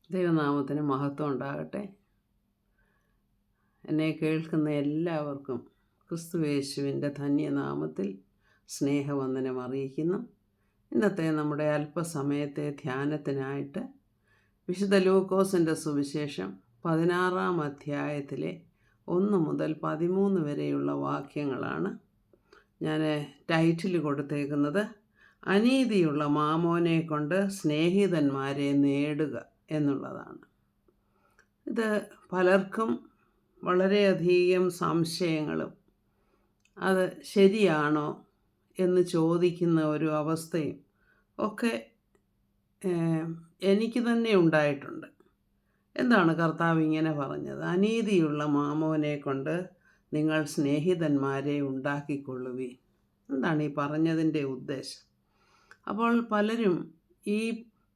ദൈവനാമത്തിന് മഹത്വം ഉണ്ടാകട്ടെ. എന്നെ കേൾക്കുന്ന എല്ലാവർക്കും ക്രിസ്തുയേശുവിൻ്റെ ധന്യനാമത്തിൽ സ്നേഹവന്ദനം അറിയിക്കുന്നു. ഇന്നത്തെ നമ്മുടെ അല്പസമയത്തെ ധ്യാനത്തിനായിട്ട് വിശുദ്ധ ലൂക്കോസിൻ്റെ സുവിശേഷം 16-ാം അധ്യായത്തിലെ 1 മുതൽ 13 വരെയുള്ള വാക്യങ്ങളാണ് ഞാൻ ടൈറ്റിൽ കൊടുത്തേക്കുന്നത്. അനീതിയുള്ള മാമോനെ കൊണ്ട് സ്നേഹിതന്മാരെ നേടുക എന്നുള്ളതാണ്. ഇത് പലർക്കും വളരെയധികം സംശയങ്ങളും അത് ശരിയാണോ എന്ന് ചോദിക്കുന്ന ഒരു അവസ്ഥയും ഒക്കെ എനിക്ക് തന്നെ ഉണ്ടായിട്ടുണ്ട്. എന്താണ് കർത്താവ് ഇങ്ങനെ പറഞ്ഞത്? അനീതിയുള്ള മാമോനെ കൊണ്ട് നിങ്ങൾ സ്നേഹിതന്മാരെ ഉണ്ടാക്കിക്കൊള്ളുവീൻ. എന്താണ് ഈ പറഞ്ഞതിൻ്റെ ഉദ്ദേശം? അപ്പോൾ പലരും ഈ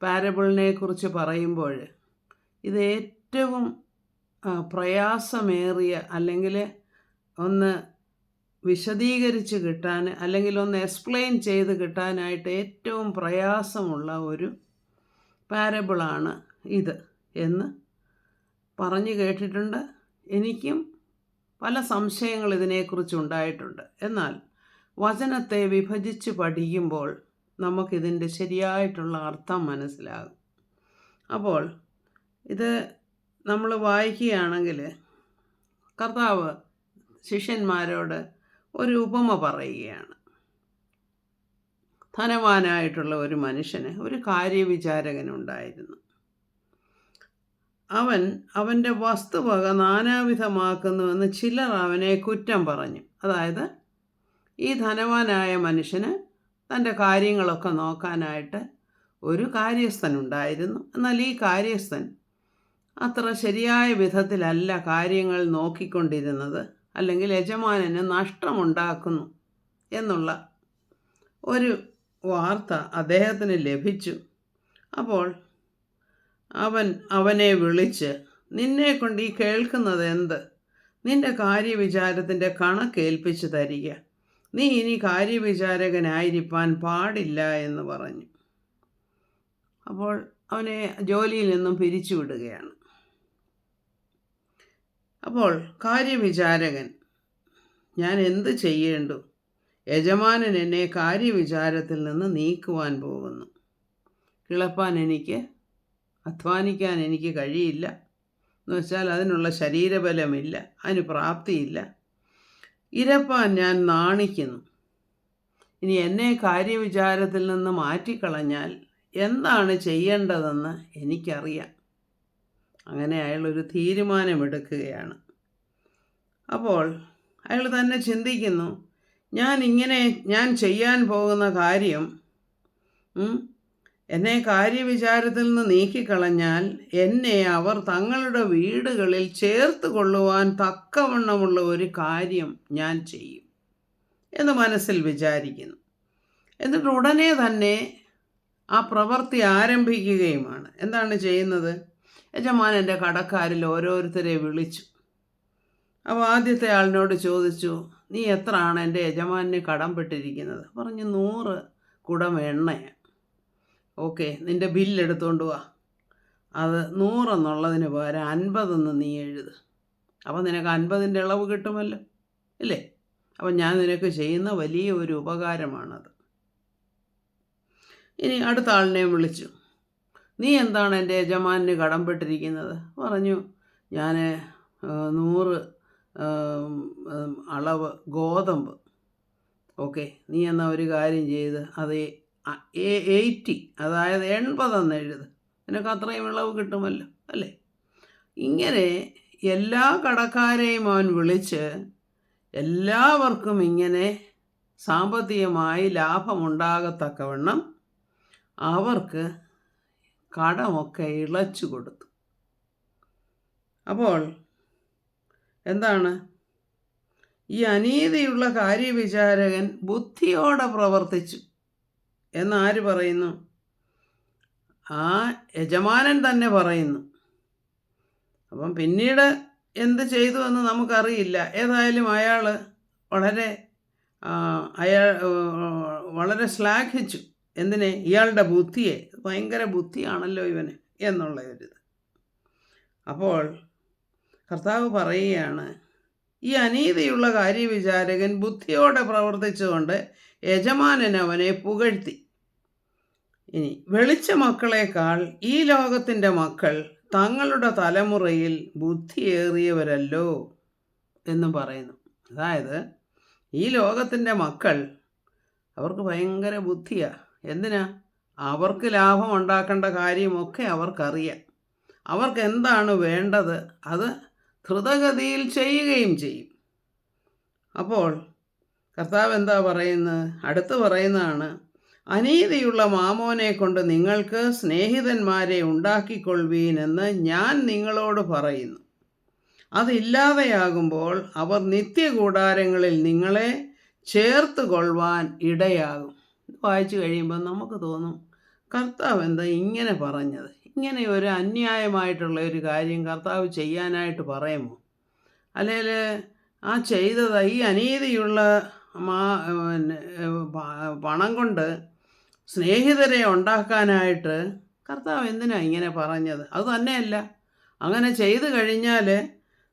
പാരബിളിനെ കുറിച്ച് പറയുമ്പോൾ ഇത് ഏറ്റവും പ്രയാസമേറിയ, അല്ലെങ്കിൽ ഒന്ന് വിശദീകരിച്ച് കിട്ടാൻ, അല്ലെങ്കിൽ ഒന്ന് എക്സ്പ്ലെയിൻ ചെയ്ത് കിട്ടാനായിട്ട് ഏറ്റവും പ്രയാസമുള്ള ഒരു പാരബിളാണ് ഇത് എന്ന് പറഞ്ഞു കേട്ടിട്ടുണ്ട്. എനിക്കും പല സംശയങ്ങൾ ഇതിനെക്കുറിച്ചുണ്ടായിട്ടുണ്ട്. എന്നാൽ വചനത്തെ വിഭജിച്ച് പഠിക്കുമ്പോൾ നമുക്കിതിൻ്റെ ശരിയായിട്ടുള്ള അർത്ഥം മനസ്സിലാകും. അപ്പോൾ ഇത് നമ്മൾ വായിക്കുകയാണെങ്കിൽ കർത്താവ് ശിഷ്യന്മാരോട് ഒരു ഉപമ പറയുകയാണ്. ധനവാനായിട്ടുള്ള ഒരു മനുഷ്യന് ഒരു കാര്യവിചാരകനുണ്ടായിരുന്നു. അവൻ്റെ വസ്തുവക നാനാവിധമാക്കുന്നുവെന്ന് ചിലർ അവനെ കുറ്റം പറഞ്ഞു. അതായത് ഈ ധനവാനായ മനുഷ്യന് തൻ്റെ കാര്യങ്ങളൊക്കെ നോക്കാനായിട്ട് ഒരു കാര്യസ്ഥനുണ്ടായിരുന്നു. എന്നാൽ ഈ കാര്യസ്ഥൻ അത്ര ശരിയായ വിധത്തിലല്ല കാര്യങ്ങൾ നോക്കിക്കൊണ്ടിരുന്നത്, അല്ലെങ്കിൽ യജമാനന് നഷ്ടമുണ്ടാക്കുന്നു എന്നുള്ള ഒരു വാർത്ത അദ്ദേഹത്തിന് ലഭിച്ചു. അപ്പോൾ അവനെ വിളിച്ച്, നിന്നെക്കൊണ്ട് ഈ കേൾക്കുന്നത് എന്ത്? നിൻ്റെ കാര്യവിചാരത്തിൻ്റെ കണക്കേൽപ്പിച്ച് തരിക. നീ ഇനി കാര്യവിചാരകനായിരിക്കാൻ പാടില്ല എന്ന് പറഞ്ഞു. അപ്പോൾ അവനെ ജോലിയിൽ നിന്നും പിരിച്ചുവിടുകയാണ്. അപ്പോൾ കാര്യവിചാരകൻ, ഞാൻ എന്ത് ചെയ്യേണ്ടു? യജമാനൻ എന്നെ കാര്യവിചാരത്തിൽ നിന്ന് നീക്കുവാൻ പോകുന്നു. കിളപ്പാൻ എനിക്ക്, അധ്വാനിക്കാൻ എനിക്ക് കഴിയില്ല എന്ന് വെച്ചാൽ അതിനുള്ള ശരീരബലമില്ല, അതിന് പ്രാപ്തിയില്ല. ഇരപ്പാൻ ഞാൻ നാണിക്കുന്നു. ഇനി എന്നെ കാര്യവിചാരത്തിൽ നിന്ന് മാറ്റിക്കളഞ്ഞാൽ എന്താണ് ചെയ്യേണ്ടതെന്ന് എനിക്കറിയാം. അങ്ങനെ അയാളൊരു തീരുമാനമെടുക്കുകയാണ്. അപ്പോൾ അയാൾ തന്നെ ചിന്തിക്കുന്നു, ഞാൻ ചെയ്യാൻ പോകുന്ന കാര്യം എന്നെ കാര്യവിചാരത്തിൽ നിന്ന് നീക്കിക്കളഞ്ഞാൽ എന്നെ അവർ തങ്ങളുടെ വീടുകളിൽ ചേർത്ത് കൊള്ളുവാൻ തക്കവണ്ണമുള്ള ഒരു കാര്യം ഞാൻ ചെയ്യും എന്ന് മനസ്സിൽ വിചാരിക്കുന്നു. എന്നിട്ട് ഉടനെ തന്നെ ആ പ്രവൃത്തി ആരംഭിക്കുകയുമാണ്. എന്താണ് ചെയ്യുന്നത്? യജമാനൻ്റെ കടക്കാരിൽ ഓരോരുത്തരെ വിളിച്ചു. അപ്പോൾ ആദ്യത്തെ ആളിനോട് ചോദിച്ചു, നീ എത്ര ആണ് എൻ്റെ യജമാനെ കടംപെട്ടിരിക്കുന്നത്? പറഞ്ഞു, 100 കുടം എണ്ണയാണ്. ഓക്കെ, നിൻ്റെ ബില്ലെടുത്തുകൊണ്ട് വാ. അത് 100 എന്നുള്ളതിന് പകരം 50 എന്ന് നീ എഴുത്. അപ്പോൾ നിനക്ക് 50ൻ്റെ ഇളവ് കിട്ടുമല്ലോ, ഇല്ലേ? അപ്പം ഞാൻ നിനക്ക് ചെയ്യുന്ന വലിയ ഒരു ഉപകാരമാണത്. ഇനി അടുത്ത ആളിനെ വിളിച്ചു, നീ എന്താണ് എൻ്റെ യജമാനന് കടംപെട്ടിരിക്കുന്നത്? പറഞ്ഞു, ഞാൻ 100 അളവ് ഗോതമ്പ്. ഓക്കെ, നീ എന്നാൽ ഒരു കാര്യം ചെയ്ത് അത് 80, അതായത് 80 എന്ന് എഴുത്. നിനക്ക് അത്രയും ഇളവ് കിട്ടുമല്ലോ, അല്ലേ? ഇങ്ങനെ എല്ലാ കടക്കാരെയും അവൻ വിളിച്ച് എല്ലാവർക്കും ഇങ്ങനെ സാമ്പത്തികമായി ലാഭമുണ്ടാകത്തക്കവണ്ണം അവർക്ക് കടമൊക്കെ ഇളച്ചു കൊടുത്തു. അപ്പോൾ എന്താണ്? ഈ അനീതിയുള്ള കാര്യവിചാരകൻ ബുദ്ധിയോടെ പ്രവർത്തിച്ചു എന്നാര് പറയുന്നു? ആ യജമാനൻ തന്നെ പറയുന്നു. അപ്പം പിന്നീട് എന്ത് ചെയ്തു എന്ന് നമുക്കറിയില്ല. ഏതായാലും അയാൾ വളരെ ശ്ലാഘിച്ചു. എന്തിനെ? ഇയാളുടെ ബുദ്ധിയെ. ഭയങ്കര ബുദ്ധിയാണല്ലോ ഇവന് എന്നുള്ള ഒരിത്. അപ്പോൾ കർത്താവ് പറയുകയാണ്, ഈ അനീതിയുള്ള കാര്യവിചാരകൻ ബുദ്ധിയോടെ പ്രവർത്തിച്ചുകൊണ്ട് യജമാനൻ അവനെ പുകഴ്ത്തി. ഇനി വെളിച്ച മക്കളേക്കാൾ ഈ ലോകത്തിൻ്റെ മക്കൾ തങ്ങളുടെ തലമുറയിൽ ബുദ്ധിയേറിയവരല്ലോ എന്നും പറയുന്നു. അതായത് ഈ ലോകത്തിൻ്റെ മക്കൾ അവർക്ക് ഭയങ്കര ബുദ്ധിയാണ്. എന്തിനാ? അവർക്ക് ലാഭം ഉണ്ടാക്കേണ്ട കാര്യമൊക്കെ അവർക്കറിയാം. അവർക്ക് എന്താണ് വേണ്ടത് അത് ദ്രുതഗതിയിൽ ചെയ്യുകയും ചെയ്യും. അപ്പോൾ കർത്താവ് എന്താ പറയുന്നത്? അടുത്ത് പറയുന്നതാണ്, അനീതിയുള്ള മാമോനെ കൊണ്ട് നിങ്ങൾക്ക് സ്നേഹിതന്മാരെ ഉണ്ടാക്കിക്കൊള്ളുവീൻ എന്ന് ഞാൻ നിങ്ങളോട് പറയുന്നു. അതില്ലാതെയാകുമ്പോൾ അവർ നിത്യകൂടാരങ്ങളിൽ നിങ്ങളെ ചേർത്ത് കൊള്ളുവാൻ ഇടയാകും. വായിച്ചു കഴിയുമ്പോൾ നമുക്ക് തോന്നും, കർത്താവ് എന്താ ഇങ്ങനെ പറഞ്ഞത്? ഇങ്ങനെ ഒരു അന്യായമായിട്ടുള്ള ഒരു കാര്യം കർത്താവ് ചെയ്യാനായിട്ട് പറയുമോ? അല്ലെങ്കിൽ ആ ചെയ്തത് ഈ അനീതിയുള്ള പണം കൊണ്ട് സ്നേഹിതരെ ഉണ്ടാക്കാനായിട്ട് കർത്താവ് എന്തിനാണ് ഇങ്ങനെ പറഞ്ഞത്? അത് തന്നെയല്ല, അങ്ങനെ ചെയ്തു കഴിഞ്ഞാൽ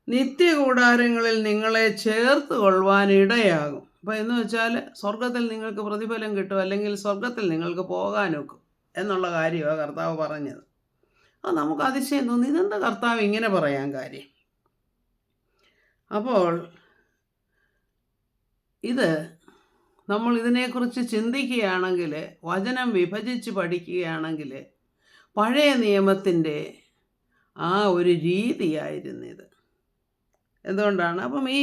നിത്യകൂടാരങ്ങളിൽ നിങ്ങളെ ചേർത്ത് കൊള്ളുവാൻ ഇടയാകും. അപ്പോൾ എന്ന് വെച്ചാൽ സ്വർഗത്തിൽ നിങ്ങൾക്ക് പ്രതിഫലം കിട്ടും, അല്ലെങ്കിൽ സ്വർഗത്തിൽ നിങ്ങൾക്ക് പോകാനൊക്കും എന്നുള്ള കാര്യമാണ് കർത്താവ് പറഞ്ഞത്. അത് നമുക്ക് അതിശയം തോന്നി, ഇതെന്താ കർത്താവ് ഇങ്ങനെ പറയാൻ കാര്യം? അപ്പോൾ ഇത് നമ്മൾ ഇതിനെക്കുറിച്ച് ചിന്തിക്കുകയാണെങ്കിൽ, വചനം വിഭജിച്ച് പഠിക്കുകയാണെങ്കിൽ, പഴയ നിയമത്തിൻ്റെ ആ ഒരു രീതിയായിരുന്നിത്. എന്തുകൊണ്ടാണ്? അപ്പം ഈ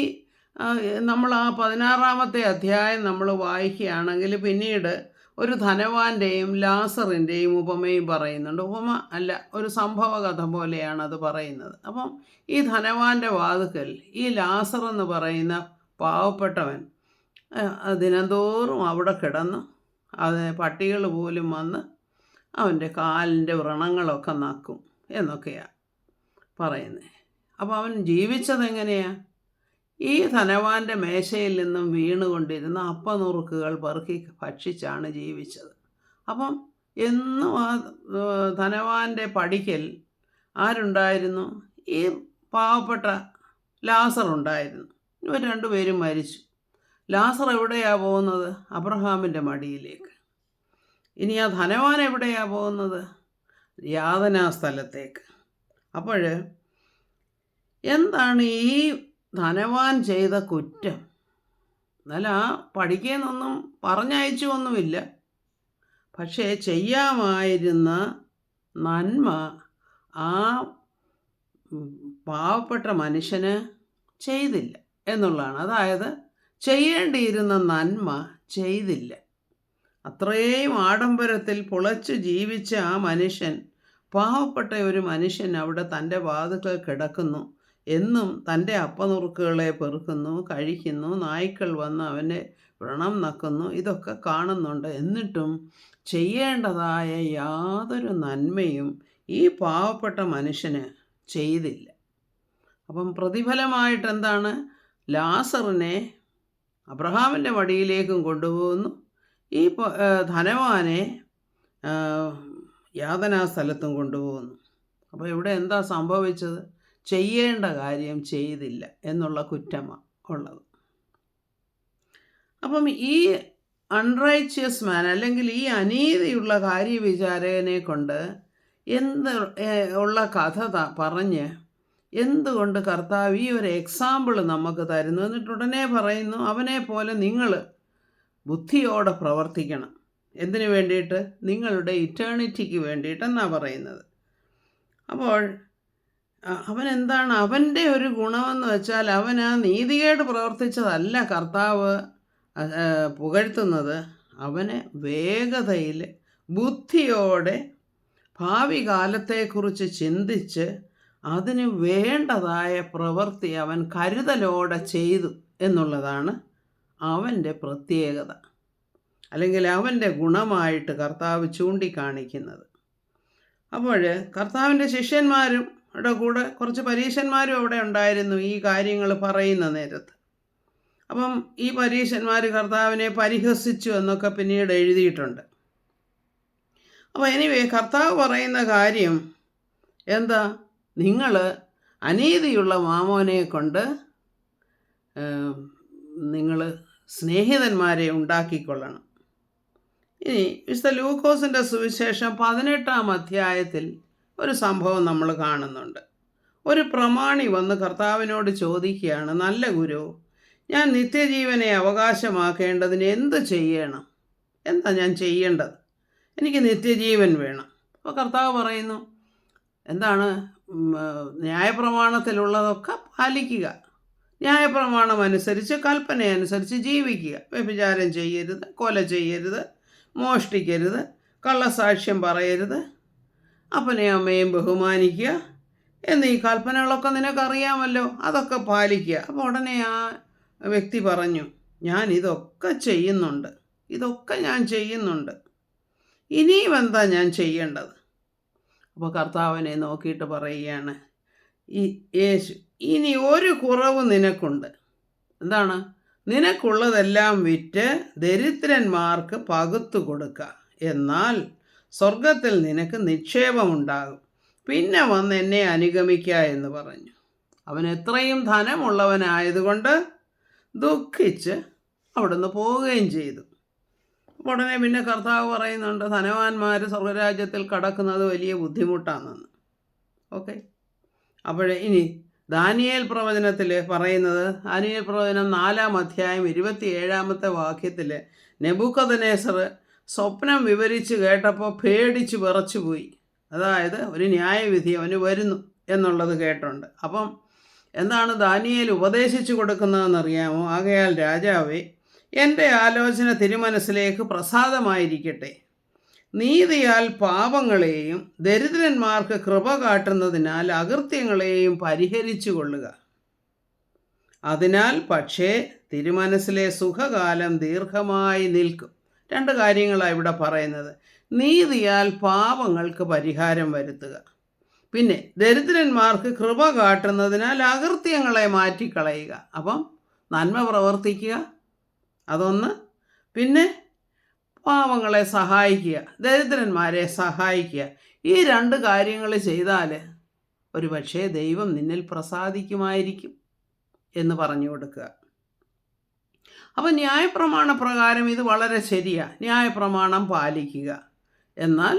നമ്മൾ ആ 16-ാമത്തെ അധ്യായം നമ്മൾ വായിക്കുകയാണെങ്കിൽ പിന്നീട് ഒരു ധനവാന്റെയും ലാസറിൻ്റെയും ഉപമയും പറയുന്നുണ്ട്. ഉപമ അല്ല, ഒരു സംഭവ കഥ പോലെയാണ് അത് പറയുന്നത്. അപ്പം ഈ ധനവാന്റെ വാതുക്കൽ ഈ ലാസർ എന്ന് പറയുന്ന പാവപ്പെട്ടവൻ ദിനംതോറും അവിടെ കിടന്ന് അത് പട്ടികൾ പോലും വന്ന് അവൻ്റെ കാലിൻ്റെ വ്രണങ്ങളൊക്കെ നക്കും എന്നൊക്കെയാണ് പറയുന്നത്. അപ്പോൾ അവൻ ജീവിച്ചതെങ്ങനെയാണ്? ഈ ധനവാന്റെ മേശയിൽ നിന്നും വീണുകൊണ്ടിരുന്ന അപ്പനുറുക്കുകൾ പെറുക്കി ഭക്ഷിച്ചാണ് ജീവിച്ചത്. അപ്പം എന്നും ആ ധനവാന്റെ പടിക്കൽ ആരുണ്ടായിരുന്നു? ഈ പാവപ്പെട്ട ലാസർ ഉണ്ടായിരുന്നു. ഇവർ രണ്ടുപേരും മരിച്ചു. ലാസർ എവിടെയാണ് പോകുന്നത്? അബ്രഹാമിൻ്റെ മടിയിലേക്ക്. ഇനി ആ ധനവാൻ എവിടെയാണ് പോകുന്നത്? യാതനാ സ്ഥലത്തേക്ക്. അപ്പോൾ എന്താണ് ഈ ധനവാൻ ചെയ്ത കുറ്റം? എന്നാൽ ആ പഠിക്കുന്നൊന്നും പറഞ്ഞയച്ചു ഒന്നുമില്ല, പക്ഷേ ചെയ്യാമായിരുന്ന നന്മ ആ പാവപ്പെട്ട മനുഷ്യന് ചെയ്തില്ല എന്നുള്ളതാണ്. അതായത് ചെയ്യേണ്ടിയിരുന്ന നന്മ ചെയ്തില്ല. അത്രയും ആഡംബരത്തിൽ പുളച്ചു ജീവിച്ച ആ മനുഷ്യൻ, പാവപ്പെട്ട ഒരു മനുഷ്യൻ അവിടെ തൻ്റെ വാതുക്കൽ കിടക്കുന്നു, എന്നും തൻ്റെ അപ്പനുറുക്കുകളെ പെറുക്കുന്നു, കഴിക്കുന്നു, നായ്ക്കൾ വന്ന് അവനെ വ്രണം നക്കുന്നു, ഇതൊക്കെ കാണുന്നുണ്ട്. എന്നിട്ടും ചെയ്യേണ്ടതായ യാതൊരു നന്മയും ഈ പാവപ്പെട്ട മനുഷ്യന് ചെയ്തില്ല. അപ്പം പ്രതിഫലമായിട്ട് എന്താണ്? ലാസറിനെ അബ്രഹാമിൻ്റെ മടിയിലേക്കും കൊണ്ടുപോകുന്നു, ഈ ധനവാനെ യാതനാ സ്ഥലത്തും കൊണ്ടുപോകുന്നു. അപ്പോൾ ഇവിടെ എന്താ സംഭവിച്ചത്? ചെയ്യേണ്ട കാര്യം ചെയ്തില്ല എന്നുള്ള കുറ്റമാണ് ഉള്ളത്. അപ്പം ഈ അൺറൈച്ചിയസ് മാൻ, അല്ലെങ്കിൽ ഈ അനീതിയുള്ള കാര്യവിചാരകനെ കൊണ്ട് എന്ത് ഉള്ള കഥ പറഞ്ഞ് എന്തുകൊണ്ട് കർത്താവ് ഈ ഒരു എക്സാമ്പിൾ നമുക്ക് തരുന്നു? എന്നിട്ട് ഉടനെ പറയുന്നു, അവനെ പോലെ നിങ്ങൾ ബുദ്ധിയോടെ പ്രവർത്തിക്കണം. എന്തിനു വേണ്ടിയിട്ട്? നിങ്ങളുടെ ഇറ്റേണിറ്റിക്ക് വേണ്ടിയിട്ടെന്നാണ് പറയുന്നത്. അപ്പോൾ അവനെന്താണ്? അവൻ്റെ ഒരു ഗുണമെന്ന് വെച്ചാൽ അവൻ ആ നീതികേട് പ്രവർത്തിച്ചതല്ല കർത്താവ് പുകഴ്ത്തുന്നത്. അവന് വേഗതയിൽ ബുദ്ധിയോടെ ഭാവി കാലത്തെക്കുറിച്ച് ചിന്തിച്ച് അതിന് വേണ്ടതായ പ്രവൃത്തി അവൻ കരുതലോടെ ചെയ്തു എന്നുള്ളതാണ് അവൻ്റെ പ്രത്യേകത, അല്ലെങ്കിൽ അവൻ്റെ ഗുണമായിട്ട് കർത്താവ് ചൂണ്ടിക്കാണിക്കുന്നത്. അപ്പോൾ കർത്താവിൻ്റെ ശിഷ്യന്മാരും കൂടെ കുറച്ച് പരീശന്മാരും അവിടെ ഉണ്ടായിരുന്നു ഈ കാര്യങ്ങൾ പറയുന്ന നേരത്ത്. അപ്പം ഈ പരീശന്മാർ കർത്താവിനെ പരിഹസിച്ചു എന്നൊക്കെ പിന്നീട് എഴുതിയിട്ടുണ്ട്. അപ്പോൾ എനിവേ കർത്താവ് പറയുന്ന കാര്യം എന്താ? നിങ്ങൾ അനീതിയുള്ള മാമോനെ കൊണ്ട് നിങ്ങൾ സ്നേഹിതന്മാരെ ഉണ്ടാക്കിക്കൊള്ളണം. ഇനി വിശുദ്ധ ലൂക്കോസിൻ്റെ സുവിശേഷം 18-ാം അധ്യായത്തിൽ ഒരു സംഭവം നമ്മൾ കാണുന്നുണ്ട്. ഒരു പ്രമാണി വന്ന് കർത്താവിനോട് ചോദിക്കുകയാണ്, നല്ല ഗുരു, ഞാൻ നിത്യജീവനെ അവകാശമാക്കേണ്ടതിന് എന്ത് ചെയ്യണം? എന്താ ഞാൻ ചെയ്യേണ്ടത്? എനിക്ക് നിത്യജീവൻ വേണം. അപ്പോൾ കർത്താവ് പറയുന്നു, എന്താണ്? ന്യായപ്രമാണത്തിലുള്ളതൊക്കെ പാലിക്കുക, ന്യായപ്രമാണം അനുസരിച്ച് കൽപ്പനയനുസരിച്ച് ജീവിക്കുക. വ്യഭിചാരം ചെയ്യരുത്, കൊല ചെയ്യരുത്, മോഷ്ടിക്കരുത്, കള്ളസാക്ഷ്യം പറയരുത്, അപ്പനെയും അമ്മയും ബഹുമാനിക്കുക എന്നീ കൽപ്പനകളൊക്കെ നിനക്കറിയാമല്ലോ, അതൊക്കെ പാലിക്കുക. അപ്പോൾ ഉടനെ ആ വ്യക്തി പറഞ്ഞു, ഞാൻ ഇതൊക്കെ ചെയ്യുന്നുണ്ട്, ഞാൻ ചെയ്യുന്നുണ്ട്, ഇനിയും എന്താ ഞാൻ ചെയ്യേണ്ടത്? അപ്പോൾ കർത്താവിനെ നോക്കിയിട്ട് പറയുകയാണ് യേശു, ഇനി ഒരു കുറവ് നിനക്കുണ്ട്. എന്താണ്? നിനക്കുള്ളതെല്ലാം വിറ്റ് ദരിദ്രന്മാർക്ക് പകുത്തു കൊടുക്കുക, എന്നാൽ സ്വർഗത്തിൽ നിനക്ക് നിക്ഷേപമുണ്ടാകും. പിന്നെ വന്ന് എന്നെ അനുഗമിക്കുക എന്ന് പറഞ്ഞു. അവൻ എത്രയും ധനമുള്ളവനായതുകൊണ്ട് ദുഃഖിച്ച് അവിടുന്ന് പോവുകയും ചെയ്തു. ഉടനെ പിന്നെ കർത്താവ് പറയുന്നുണ്ട്, ധനവാന്മാർ സ്വർഗരാജ്യത്തിൽ കടക്കുന്നത് വലിയ ബുദ്ധിമുട്ടാണെന്ന്. ഓക്കെ, അപ്പോഴേ ഇനി ദാനിയേൽ പ്രവചനത്തിൽ പറയുന്നത്, ദാനിയേൽ പ്രവചനം 4-ാം അധ്യായം 27-ാമത്തെ വാക്യത്തിൽ നെബൂഖദ്നേസർ സ്വപ്നം വിവരിച്ച് കേട്ടപ്പോൾ പേടിച്ച് വിറച്ചുപോയി. അതായത് ഒരു ന്യായവിധി അവന് വരുന്നു എന്നുള്ളത് കേട്ടുണ്ട്. അപ്പം എന്താണ് ദാനിയേൽ ഉപദേശിച്ചു കൊടുക്കുന്നതെന്നറിയാമോ? ആകയാൽ രാജാവേ, എൻ്റെ ആലോചന തിരുമനസ്സിലേക്ക് പ്രസാദമായിരിക്കട്ടെ. നീതിയാൽ പാപങ്ങളെയും ദരിദ്രന്മാർക്ക് കൃപ കാട്ടുന്നതിനാൽ അകൃത്യങ്ങളെയും പരിഹരിച്ചു കൊള്ളുക. അതിനാൽ പക്ഷേ തിരുമനസ്സിലെ സുഖകാലം ദീർഘമായി നിൽക്കും. 2 കാര്യങ്ങളാണ് ഇവിടെ പറയുന്നത്. നീതിയാൽ പാപങ്ങൾക്ക് പരിഹാരം വരുത്തുക, പിന്നെ ദരിദ്രന്മാർക്ക് കൃപ കാട്ടുന്നതിനാൽ അകൃത്യങ്ങളെ മാറ്റിക്കളയുക. അപ്പം നന്മ പ്രവർത്തിക്കുക, അതൊന്ന്. പിന്നെ പാവങ്ങളെ സഹായിക്കുക, ദരിദ്രന്മാരെ സഹായിക്കുക. ഈ 2 കാര്യങ്ങൾ ചെയ്താൽ ഒരു പക്ഷേ ദൈവം നിന്നിൽ പ്രസാദിക്കുമായിരിക്കും എന്ന് പറഞ്ഞു കൊടുക്കുക. അപ്പം ന്യായപ്രമാണ പ്രകാരം ഇത് വളരെ ശരിയാണ്. ന്യായപ്രമാണം പാലിക്കുക, എന്നാൽ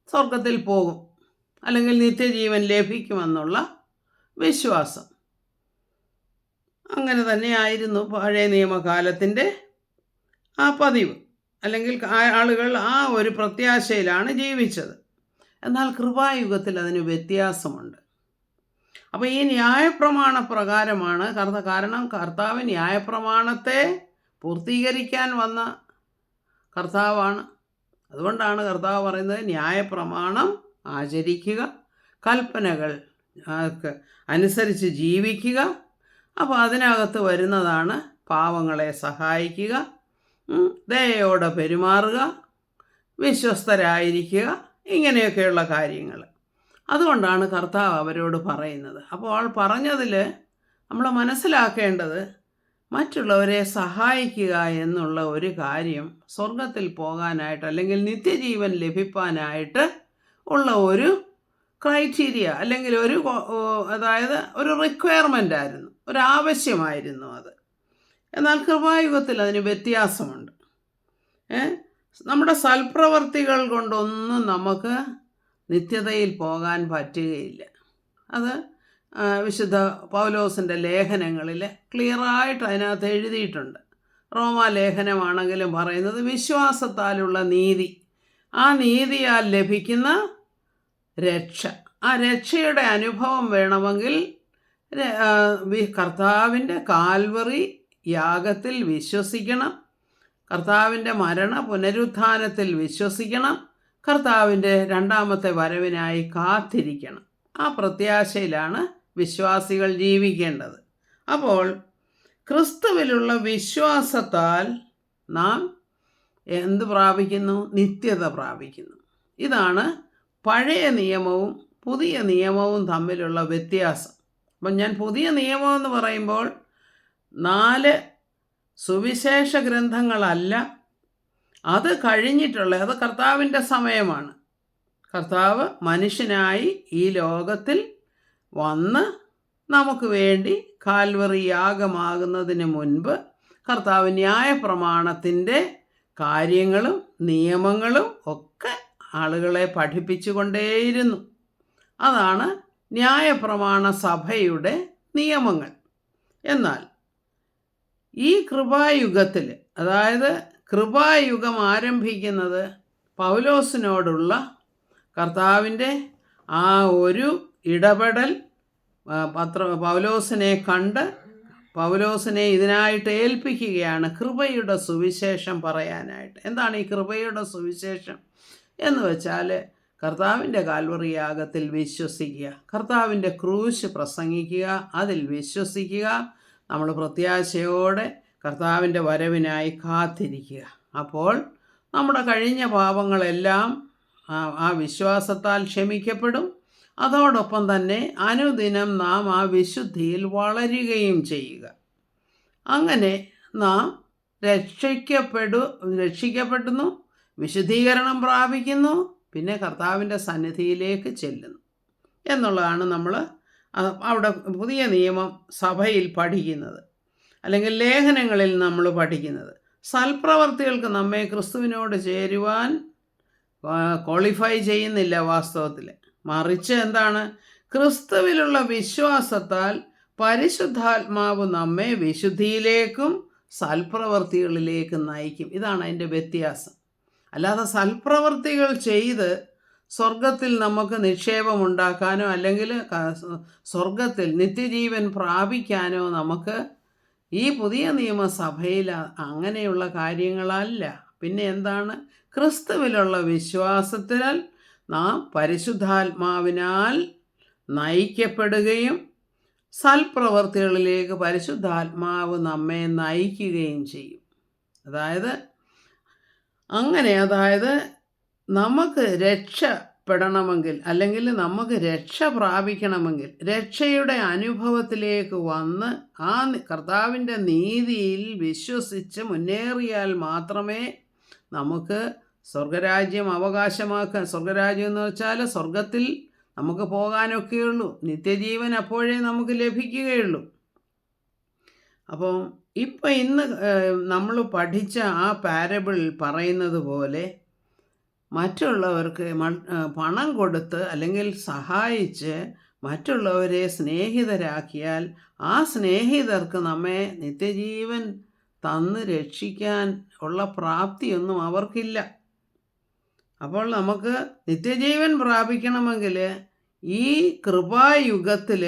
സ്വർഗത്തിൽ പോകും, അല്ലെങ്കിൽ നിത്യജീവൻ ലഭിക്കുമെന്നുള്ള വിശ്വാസം. അങ്ങനെ തന്നെയായിരുന്നു പഴയ നിയമകാലത്തിൻ്റെ ആ പതിവ്, അല്ലെങ്കിൽ ആളുകൾ ആ ഒരു പ്രത്യാശയിലാണ് ജീവിച്ചത്. എന്നാൽ കൃപായുഗത്തിൽ അതിന് വ്യത്യാസമുണ്ട്. അപ്പോൾ ഈ ന്യായപ്രമാണ പ്രകാരമാണ് കാരണം കർത്താവ് ന്യായപ്രമാണത്തെ പൂർത്തീകരിക്കാൻ വന്ന കർത്താവാണ്. അതുകൊണ്ടാണ് കർത്താവ് പറയുന്നത്, ന്യായപ്രമാണം ആചരിക്കുക, കൽപ്പനകൾ അനുസരിച്ച് ജീവിക്കുക. അപ്പോൾ അതിനകത്ത് വരുന്നതാണ് പാവങ്ങളെ സഹായിക്കുക, ദയയോടെ പെരുമാറുക, വിശ്വസ്തരായിരിക്കുക, ഇങ്ങനെയൊക്കെയുള്ള കാര്യങ്ങൾ. അതുകൊണ്ടാണ് കർത്താവ് അവരോട് പറയുന്നത്. അപ്പോൾ പറഞ്ഞതിൽ നമ്മൾ മനസ്സിലാക്കേണ്ടത്, മറ്റുള്ളവരെ സഹായിക്കുക എന്നുള്ള ഒരു കാര്യം സ്വർഗത്തിൽ പോകാനായിട്ട്, അല്ലെങ്കിൽ നിത്യജീവൻ ലഭിക്കാനായിട്ട് ഉള്ള ഒരു ക്രൈറ്റീരിയ, അല്ലെങ്കിൽ അതായത് ഒരു റിക്വയർമെൻ്റ് ആയിരുന്നു, ഒരാവശ്യമായിരുന്നു അത്. എന്നാൽ കൃപായുഗത്തിൽ അതിന് വ്യത്യാസമുണ്ട്. നമ്മുടെ സൽപ്രവർത്തികൾ കൊണ്ടൊന്നും നമുക്ക് നിത്യതയിൽ പോകാൻ പറ്റുകയില്ല. അത് വിശുദ്ധ പൗലോസിൻ്റെ ലേഖനങ്ങളിൽ ക്ലിയറായിട്ട് അതിനകത്ത് എഴുതിയിട്ടുണ്ട്. റോമാലേഖനമാണെങ്കിലും പറയുന്നത് വിശ്വാസത്താലുള്ള നീതി, ആ നീതിയാൽ ലഭിക്കുന്ന രക്ഷ, ആ രക്ഷയുടെ അനുഭവം വേണമെങ്കിൽ കർത്താവിൻ്റെ കാൽവറി യാഗത്തിൽ വിശ്വസിക്കണം, കർത്താവിൻ്റെ മരണ പുനരുത്ഥാനത്തിൽ വിശ്വസിക്കണം, കർത്താവിൻ്റെ 2ാമത്തെ വരവിനായി കാത്തിരിക്കണം. ആ പ്രത്യാശയിലാണ് വിശ്വാസികൾ ജീവിക്കേണ്ടത്. അപ്പോൾ ക്രിസ്തുവിലുള്ള വിശ്വാസത്താൽ നാം എന്ത് പ്രാപിക്കുന്നു? നിത്യത പ്രാപിക്കുന്നു. ഇതാണ് പഴയ നിയമവും പുതിയ നിയമവും തമ്മിലുള്ള വ്യത്യാസം. അപ്പം ഞാൻ പുതിയ നിയമം എന്ന് പറയുമ്പോൾ 4 സുവിശേഷ ഗ്രന്ഥങ്ങളല്ല, അത് കഴിഞ്ഞിട്ടുള്ള, അത് കർത്താവിൻ്റെ സമയമാണ്. കർത്താവ് മനുഷ്യനായി ഈ ലോകത്തിൽ വന്ന് നമുക്ക് വേണ്ടി കാൽവറി യാഗമാകുന്നതിന് മുൻപ് കർത്താവ് ന്യായപ്രമാണത്തിൻ്റെ കാര്യങ്ങളും നിയമങ്ങളും ഒക്കെ ആളുകളെ പഠിപ്പിച്ചു കൊണ്ടേയിരുന്നു. അതാണ് ന്യായപ്രമാണ സഭയുടെ നിയമങ്ങൾ. എന്നാൽ ഈ കൃപായുഗത്തിൽ, അതായത് കൃപായുഗം ആരംഭിക്കുന്നത് പൗലോസിനോടുള്ള കർത്താവിൻ്റെ ആ ഒരു ഇടപെടൽ, പൗലോസിനെ കണ്ട് പൗലോസിനെ ഇതിനായിട്ട് ഏൽപ്പിക്കുകയാണ്, കൃപയുടെ സുവിശേഷം പറയാനായിട്ട്. എന്താണ് ഈ കൃപയുടെ സുവിശേഷം എന്ന് വെച്ചാൽ, കർത്താവിൻ്റെ കാൽവറി യാഗത്തിൽ വിശ്വസിക്കുക, കർത്താവിൻ്റെ ക്രൂശ് പ്രസംഗിക്കുക, അതിൽ വിശ്വസിക്കുക, നമ്മൾ പ്രത്യാശയോടെ കർത്താവിൻ്റെ വരവിനായി കാത്തിരിക്കുക. അപ്പോൾ നമ്മുടെ കഴിഞ്ഞ പാപങ്ങളെല്ലാം ആ വിശ്വാസത്താൽ ക്ഷമിക്കപ്പെടും. അതോടൊപ്പം തന്നെ അനുദിനം നാം ആ വിശുദ്ധിയിൽ വളരുകയും ചെയ്യുക. അങ്ങനെ നാം രക്ഷിക്കപ്പെടുന്നു, വിശുദ്ധീകരണം പ്രാപിക്കുന്നു, പിന്നെ കർത്താവിൻ്റെ സന്നിധിയിലേക്ക് ചെല്ലുന്നു എന്നുള്ളതാണ് നമ്മൾ അവിടെ പുതിയ നിയമം സഭയിൽ പഠിക്കുന്നത്, അല്ലെങ്കിൽ ലേഖനങ്ങളിൽ നമ്മൾ പഠിക്കുന്നത്. സൽപ്രവർത്തികൾക്ക് നമ്മെ ക്രിസ്തുവിനോട് ചേരുവാൻ ക്വാളിഫൈ ചെയ്യുന്നില്ല വാസ്തവത്തിൽ. മറിച്ച് എന്താണ്? ക്രിസ്തുവിലുള്ള വിശ്വാസത്താൽ പരിശുദ്ധാത്മാവ് നമ്മെ വിശുദ്ധിയിലേക്കും സൽപ്രവർത്തികളിലേക്കും നയിക്കും. ഇതാണ് അതിൻ്റെ വ്യത്യാസം. അല്ലാതെ സൽപ്രവർത്തികൾ ചെയ്ത് സ്വർഗത്തിൽ നമുക്ക് നിക്ഷേപമുണ്ടാക്കാനോ അല്ലെങ്കിൽ സ്വർഗത്തിൽ നിത്യജീവൻ പ്രാപിക്കാനോ നമുക്ക് ഈ പുതിയ നിയമസഭയിൽ അങ്ങനെയുള്ള കാര്യങ്ങളല്ല. പിന്നെ എന്താണ്? ക്രിസ്തുവിലുള്ള വിശ്വാസത്താൽ നാം പരിശുദ്ധാത്മാവിനാൽ നയിക്കപ്പെടുകയും സൽപ്രവർത്തികളിലേക്ക് പരിശുദ്ധാത്മാവ് നമ്മെ നയിക്കുകയും ചെയ്യും. അതായത് നമുക്ക് രക്ഷപ്പെടണമെങ്കിൽ, അല്ലെങ്കിൽ നമുക്ക് രക്ഷ പ്രാപിക്കണമെങ്കിൽ, രക്ഷയുടെ അനുഭവത്തിലേക്ക് വന്ന് ആ കർത്താവിൻ്റെ നീതിയിൽ വിശ്വസിച്ച് മുന്നേറിയാൽ മാത്രമേ നമുക്ക് സ്വർഗരാജ്യം അവകാശമാക്കാൻ, സ്വർഗരാജ്യം എന്ന് വെച്ചാൽ സ്വർഗത്തിൽ നമുക്ക് പോകാനൊക്കെയുള്ളൂ, നിത്യജീവൻ അപ്പോഴേ നമുക്ക് ലഭിക്കുകയുള്ളൂ. അപ്പം ഇന്ന് നമ്മൾ പഠിച്ച ആ പാരബിൾ പറയുന്നത് പോലെ മറ്റുള്ളവർക്ക് പണം കൊടുത്ത് അല്ലെങ്കിൽ സഹായിച്ച് മറ്റുള്ളവരെ സ്നേഹിതരാക്കിയാൽ ആ സ്നേഹിതർക്ക് നമ്മെ നിത്യജീവൻ തന്ന് രക്ഷിക്കാൻ ഉള്ള പ്രാപ്തിയൊന്നും അവർക്കില്ല. അപ്പോൾ നമുക്ക് നിത്യജീവൻ പ്രാപിക്കണമെങ്കിൽ ഈ കൃപായുഗത്തിൽ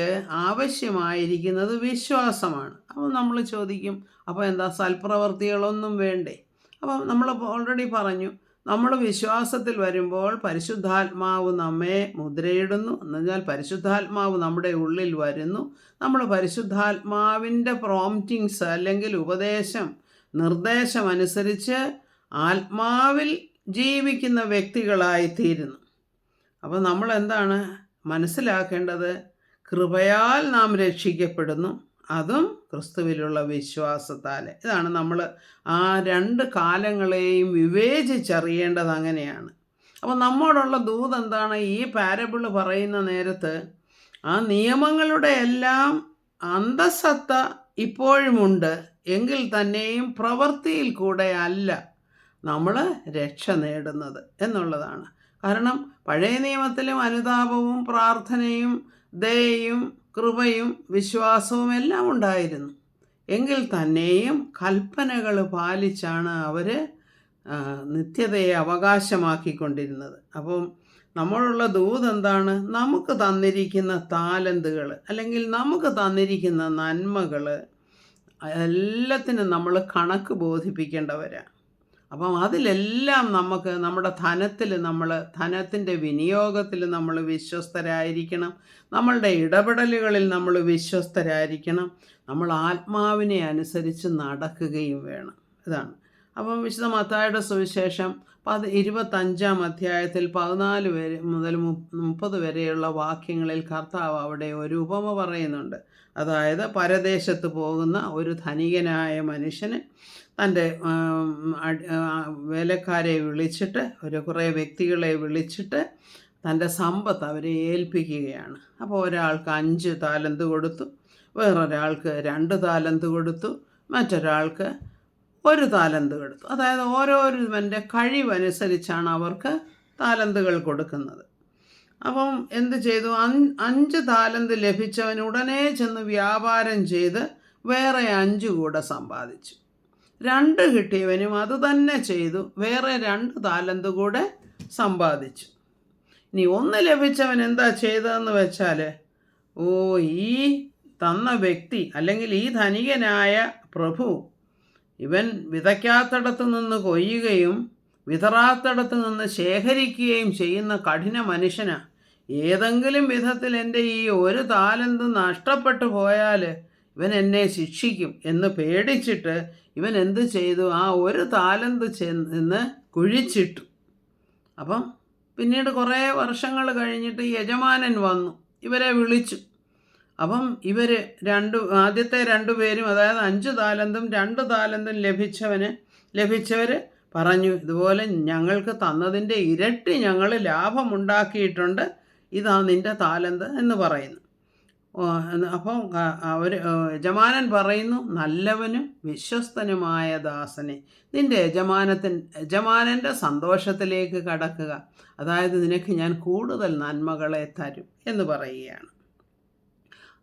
ആവശ്യമായിരിക്കുന്നത് വിശ്വാസമാണ്. അപ്പോൾ നമ്മൾ ചോദിക്കും, അപ്പോൾ എന്താ സൽപ്രവർത്തികളൊന്നും വേണ്ടേ? അപ്പോൾ നമ്മൾ ഓൾറെഡി പറഞ്ഞു, നമ്മൾ വിശ്വാസത്തിൽ വരുമ്പോൾ പരിശുദ്ധാത്മാവ് നമ്മെ മുദ്രയിടുന്നു. എന്നുവെച്ചാൽ പരിശുദ്ധാത്മാവ് നമ്മുടെ ഉള്ളിൽ വരുന്നു. നമ്മൾ പരിശുദ്ധാത്മാവിൻ്റെ പ്രോംപ്റ്റിങ്സ് അല്ലെങ്കിൽ നിർദ്ദേശം അനുസരിച്ച് ആത്മാവിൽ ജീവിക്കുന്ന വ്യക്തികളായിത്തീരുന്നു. അപ്പോൾ നമ്മൾ എന്താണ് മനസ്സിലാക്കേണ്ടത്? കൃപയാൽ നാം രക്ഷിക്കപ്പെടുന്നു, അതും ക്രിസ്തുവിലുള്ള വിശ്വാസത്താൽ. ഇതാണ് നമ്മൾ ആ രണ്ട് കാലങ്ങളെയും വിവേചിച്ചറിയേണ്ടത്. അങ്ങനെയാണ്. അപ്പോൾ നമ്മോടുള്ള ദൂത് എന്താണ്? ഈ പാരബിൾ പറയുന്ന നേരത്ത് ആ നിയമങ്ങളുടെ എല്ലാം അന്തസത്ത ഇപ്പോഴുമുണ്ട്, എങ്കിൽ തന്നെയും പ്രവൃത്തിയിൽ കൂടെ അല്ല നമ്മൾ രക്ഷ നേടുന്നത് എന്നുള്ളതാണ്. കാരണം പഴയ നിയമത്തിലും അനുതാപവും പ്രാർത്ഥനയും ദയയും കൃപയും വിശ്വാസവും എല്ലാം ഉണ്ടായിരുന്നു. എങ്കിൽ തന്നെയും കൽപ്പനകൾ പാലിച്ചാണ് അവർ നിത്യതയെ അവകാശമാക്കിക്കൊണ്ടിരുന്നത്. അപ്പം നമ്മളുള്ള ദൂത് എന്താണ്? നമുക്ക് തന്നിരിക്കുന്ന താലന്തുകൾ അല്ലെങ്കിൽ നമുക്ക് തന്നിരിക്കുന്ന നന്മകൾ എല്ലാത്തിനും നമ്മൾ കണക്ക് ബോധിപ്പിക്കേണ്ടവരാണ്. അപ്പം അതിലെല്ലാം നമുക്ക് നമ്മുടെ ധനത്തിൻ്റെ വിനിയോഗത്തിൽ നമ്മൾ വിശ്വസ്തരായിരിക്കണം, നമ്മളുടെ ഇടപെടലുകളിൽ നമ്മൾ വിശ്വസ്തരായിരിക്കണം, നമ്മൾ ആത്മാവിനെ അനുസരിച്ച് നടക്കുകയും വേണം. ഇതാണ്. അപ്പം വിശുദ്ധ മത്തായിയുടെ സുവിശേഷം 25-ാം അധ്യായത്തിൽ 14 മുതൽ 30 വരെയുള്ള വാക്യങ്ങളിൽ കർത്താവ് അവിടെ ഒരു ഉപമ പറയുന്നുണ്ട്. അതായത് പരദേശത്ത് പോകുന്ന ഒരു ധനികനായ മനുഷ്യന് തൻ്റെ വേലക്കാരെ വിളിച്ചിട്ട്, കുറേ വ്യക്തികളെ വിളിച്ചിട്ട് തൻ്റെ സമ്പത്ത് അവരെ ഏൽപ്പിക്കുകയാണ്. അപ്പോൾ ഒരാൾക്ക് 5 താലന്ത് കൊടുത്തു, വേറൊരാൾക്ക് 2 താലന്ത് കൊടുത്തു, മറ്റൊരാൾക്ക് 1 താലന്ത് കൊടുത്തു. അതായത് ഓരോരുവൻ്റെ കഴിവനുസരിച്ചാണ് അവർക്ക് താലന്തുകൾ കൊടുക്കുന്നത്. അപ്പം എന്ത് ചെയ്തു? 5 താലന്ത് ലഭിച്ചവൻ ഉടനെ ചെന്ന് വ്യാപാരം ചെയ്ത് വേറെ 5 കൂടെ സമ്പാദിച്ചു. 2 കിട്ടിയവനും അത് തന്നെ ചെയ്തു, വേറെ 2 താലന്ത് കൂടെ സമ്പാദിച്ചു. ഇനി 1 ലഭിച്ചവൻ എന്താ ചെയ്തതെന്ന് വെച്ചാൽ, ഈ തന്ന വ്യക്തി അല്ലെങ്കിൽ ഈ ധനികനായ പ്രഭു ഇവൻ വിതയ്ക്കാത്തിടത്ത് നിന്ന് കൊയ്യുകയും വിതറാത്തിടത്ത് നിന്ന് ശേഖരിക്കുകയും ചെയ്യുന്ന കഠിന മനുഷ്യനാണ്. ഏതെങ്കിലും വിധത്തിൽ എൻ്റെ ഈ 1 താലന്ത് നഷ്ടപ്പെട്ടു പോയാൽ ഇവൻ എന്നെ ശിക്ഷിക്കും എന്ന് പേടിച്ചിട്ട് ഇവൻ എന്ത് ചെയ്തു? ആ 1 താലന്ത് ചെന്ന് കുഴിച്ചിട്ടു. അപ്പം പിന്നീട് കുറേ വർഷങ്ങൾ കഴിഞ്ഞിട്ട് യജമാനൻ വന്നു, ഇവരെ വിളിച്ചു. അപ്പം ആദ്യത്തെ 2 പേരും, അതായത് 5 താലന്തും 2 താലന്തും ലഭിച്ചവർ പറഞ്ഞു, ഇതുപോലെ ഞങ്ങൾക്ക് തന്നതിൻ്റെ ഇരട്ടി ഞങ്ങൾ ലാഭമുണ്ടാക്കിയിട്ടുണ്ട്, ഇതാ നിൻ്റെ താലന്ത് എന്ന് പറയുന്നു. അപ്പം യജമാനൻ പറയുന്നു, നല്ലവനും വിശ്വസ്തനുമായ ദാസനെ, നിൻ്റെ യജമാനൻ്റെ സന്തോഷത്തിലേക്ക് കടക്കുക, അതായത് നിനക്ക് ഞാൻ കൂടുതൽ നന്മകളെ തരും എന്ന് പറയുകയാണ്.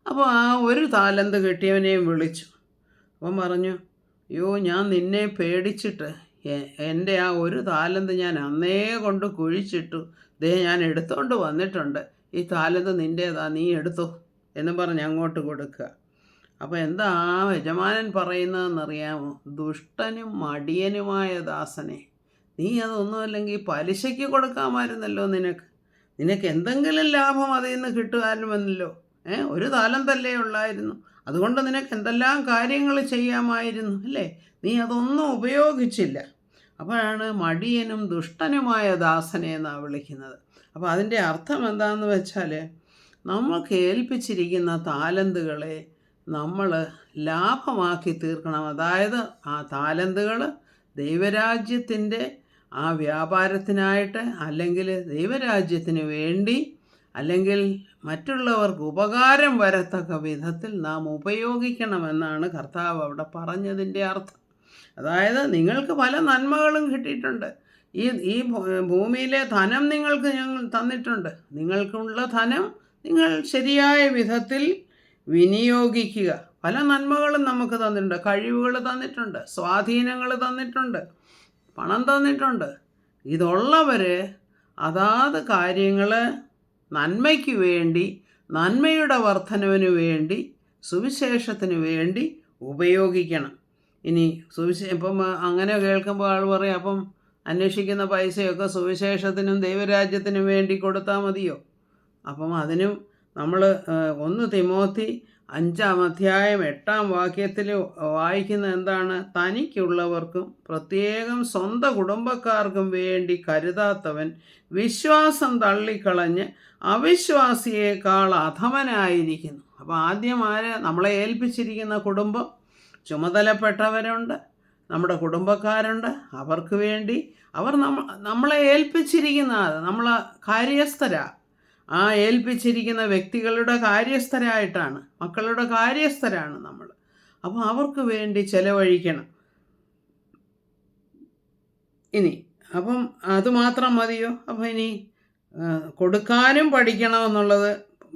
അപ്പോൾ ആ 1 താലന്ത് കിട്ടിയവനെയും വിളിച്ചു. അപ്പം പറഞ്ഞു, ഞാൻ നിന്നെ പേടിച്ചിട്ട് എൻ്റെ ആ 1 താലന്ത് ഞാൻ അന്നേ കൊണ്ട് കുഴിച്ചിട്ടു, ഞാൻ എടുത്തോണ്ട് വന്നിട്ടുണ്ട്, ഈ താലന്ത് നിൻ്റേതാ, നീ എടുത്തോ എന്ന് പറഞ്ഞ് അങ്ങോട്ട് കൊടുക്കുക. അപ്പോൾ എന്താ ആ യജമാനൻ പറയുന്നതെന്നറിയാമോ? ദുഷ്ടനും മടിയനുമായ ദാസനെ, നീ അതൊന്നുമല്ലെങ്കിൽ പലിശയ്ക്ക് കൊടുക്കാമായിരുന്നല്ലോ, നിനക്ക് എന്തെങ്കിലും ലാഭം അതിൽ നിന്ന് കിട്ടുമായിരുന്നല്ലോ. 1 താലന്തല്ലേ ഉള്ളായിരുന്നു, അതുകൊണ്ട് നിനക്ക് എന്തെല്ലാം കാര്യങ്ങൾ ചെയ്യാമായിരുന്നു അല്ലേ? നീ അതൊന്നും ഉപയോഗിച്ചില്ല. അപ്പോഴാണ് മടിയനും ദുഷ്ടനുമായ ദാസനെ എന്നാണ് വിളിക്കുന്നത്. അപ്പോൾ അതിൻ്റെ അർത്ഥം എന്താണെന്ന് വെച്ചാൽ, നമ്മൾക്ക് ഏൽപ്പിച്ചിരിക്കുന്ന താലന്തുകളെ നമ്മൾ ലാഭമാക്കി തീർക്കണം. അതായത് ആ താലന്തുകൾ ദൈവരാജ്യത്തിൻ്റെ ആ വ്യാപാരത്തിനായിട്ട്, അല്ലെങ്കിൽ ദൈവരാജ്യത്തിന് വേണ്ടി, അല്ലെങ്കിൽ മറ്റുള്ളവർക്ക് ഉപകാരം വരത്തക്ക വിധത്തിൽ നാം ഉപയോഗിക്കണമെന്നാണ് കർത്താവ് അവിടെ പറഞ്ഞതിൻ്റെ അർത്ഥം. അതായത് നിങ്ങൾക്ക് പല നന്മകളും കിട്ടിയിട്ടുണ്ട്, ഈ ഭൂമിയിലെ ധനം നിങ്ങൾക്ക് ഞങ്ങൾ തന്നിട്ടുണ്ട്, നിങ്ങൾക്കുള്ള ധനം നിങ്ങൾ ശരിയായ വിധത്തിൽ വിനിയോഗിക്കുക. പല നന്മകളും നമുക്ക് തന്നിട്ടുണ്ട്, കഴിവുകൾ തന്നിട്ടുണ്ട്, സ്വാധീനങ്ങൾ തന്നിട്ടുണ്ട്, പണം തന്നിട്ടുണ്ട്. ഇതുള്ളവർ അതാത് കാര്യങ്ങൾ നന്മയ്ക്ക് വേണ്ടി, നന്മയുടെ വർധനവിന് വേണ്ടി, സുവിശേഷത്തിന് വേണ്ടി ഉപയോഗിക്കണം. ഇനി ഇപ്പം അങ്ങനെ കേൾക്കുമ്പോൾ ആൾ പറയും, അപ്പം അന്വേഷിക്കുന്ന പൈസയൊക്കെ സുവിശേഷത്തിനും ദൈവരാജ്യത്തിനും വേണ്ടി കൊടുത്താൽ മതിയോ? അപ്പം അതിനും നമ്മൾ 1 തിമോത്തി 5-ാം അധ്യായം 8-ാം വാക്യത്തിൽ വായിക്കുന്ന എന്താണ്? തനിക്കുള്ളവർക്കും പ്രത്യേകം സ്വന്തം കുടുംബക്കാർക്കും വേണ്ടി കരുതാത്തവൻ വിശ്വാസം തള്ളിക്കളഞ്ഞ് അവിശ്വാസിയേക്കാൾ അധമനായിരിക്കുന്നു. അപ്പോൾ ആദ്യം നമ്മളെ ഏൽപ്പിച്ചിരിക്കുന്ന കുടുംബം, ചുമതലപ്പെട്ടവരുണ്ട്, നമ്മുടെ കുടുംബക്കാരുണ്ട്, അവർക്ക് വേണ്ടി അവർ നമ്മളെ ഏൽപ്പിച്ചിരിക്കുന്ന നമ്മളെ കാര്യസ്ഥരാ. ആ ഏൽപ്പിച്ചിരിക്കുന്ന വ്യക്തികളുടെ കാര്യസ്ഥരായിട്ടാണ്, മക്കളുടെ കാര്യസ്ഥരാണ് നമ്മൾ. അപ്പോൾ അവർക്ക് വേണ്ടി ചെലവഴിക്കണം. ഇനി അപ്പം അതുമാത്രം മതിയോ? അപ്പം ഇനി കൊടുക്കാനും പഠിക്കണമെന്നുള്ളത്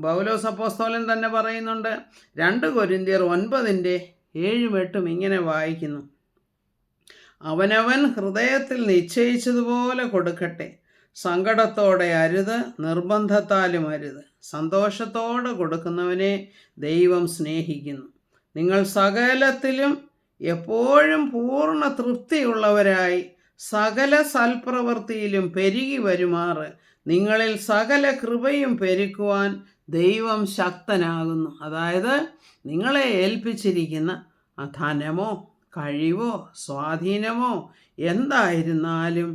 പൗലോസ് അപ്പോസ്തലൻ തന്നെ പറയുന്നുണ്ട്. 2 കൊരിന്ത്യർ 9:7-8 ഇങ്ങനെ വായിക്കുന്നു, അവനവൻ ഹൃദയത്തിൽ നിശ്ചയിച്ചതുപോലെ കൊടുക്കട്ടെ, സങ്കടത്തോടെ അരുത്, നിർബന്ധത്താലും അരുത്. സന്തോഷത്തോടെ കൊടുക്കുന്നവനെ ദൈവം സ്നേഹിക്കുന്നു. നിങ്ങൾ സകലത്തിലും എപ്പോഴും പൂർണ്ണ തൃപ്തിയുള്ളവരായി സകല സൽപ്രവൃത്തിയിലും പെരുകി വരുമാറ് നിങ്ങളിൽ സകല കൃപയും പെരുക്കുവാൻ ദൈവം ശക്തനാകുന്നു. അതായത് നിങ്ങളെ ഏൽപ്പിച്ചിരിക്കുന്ന ധനമോ കഴിവോ സ്വാധീനമോ എന്തായിരുന്നാലും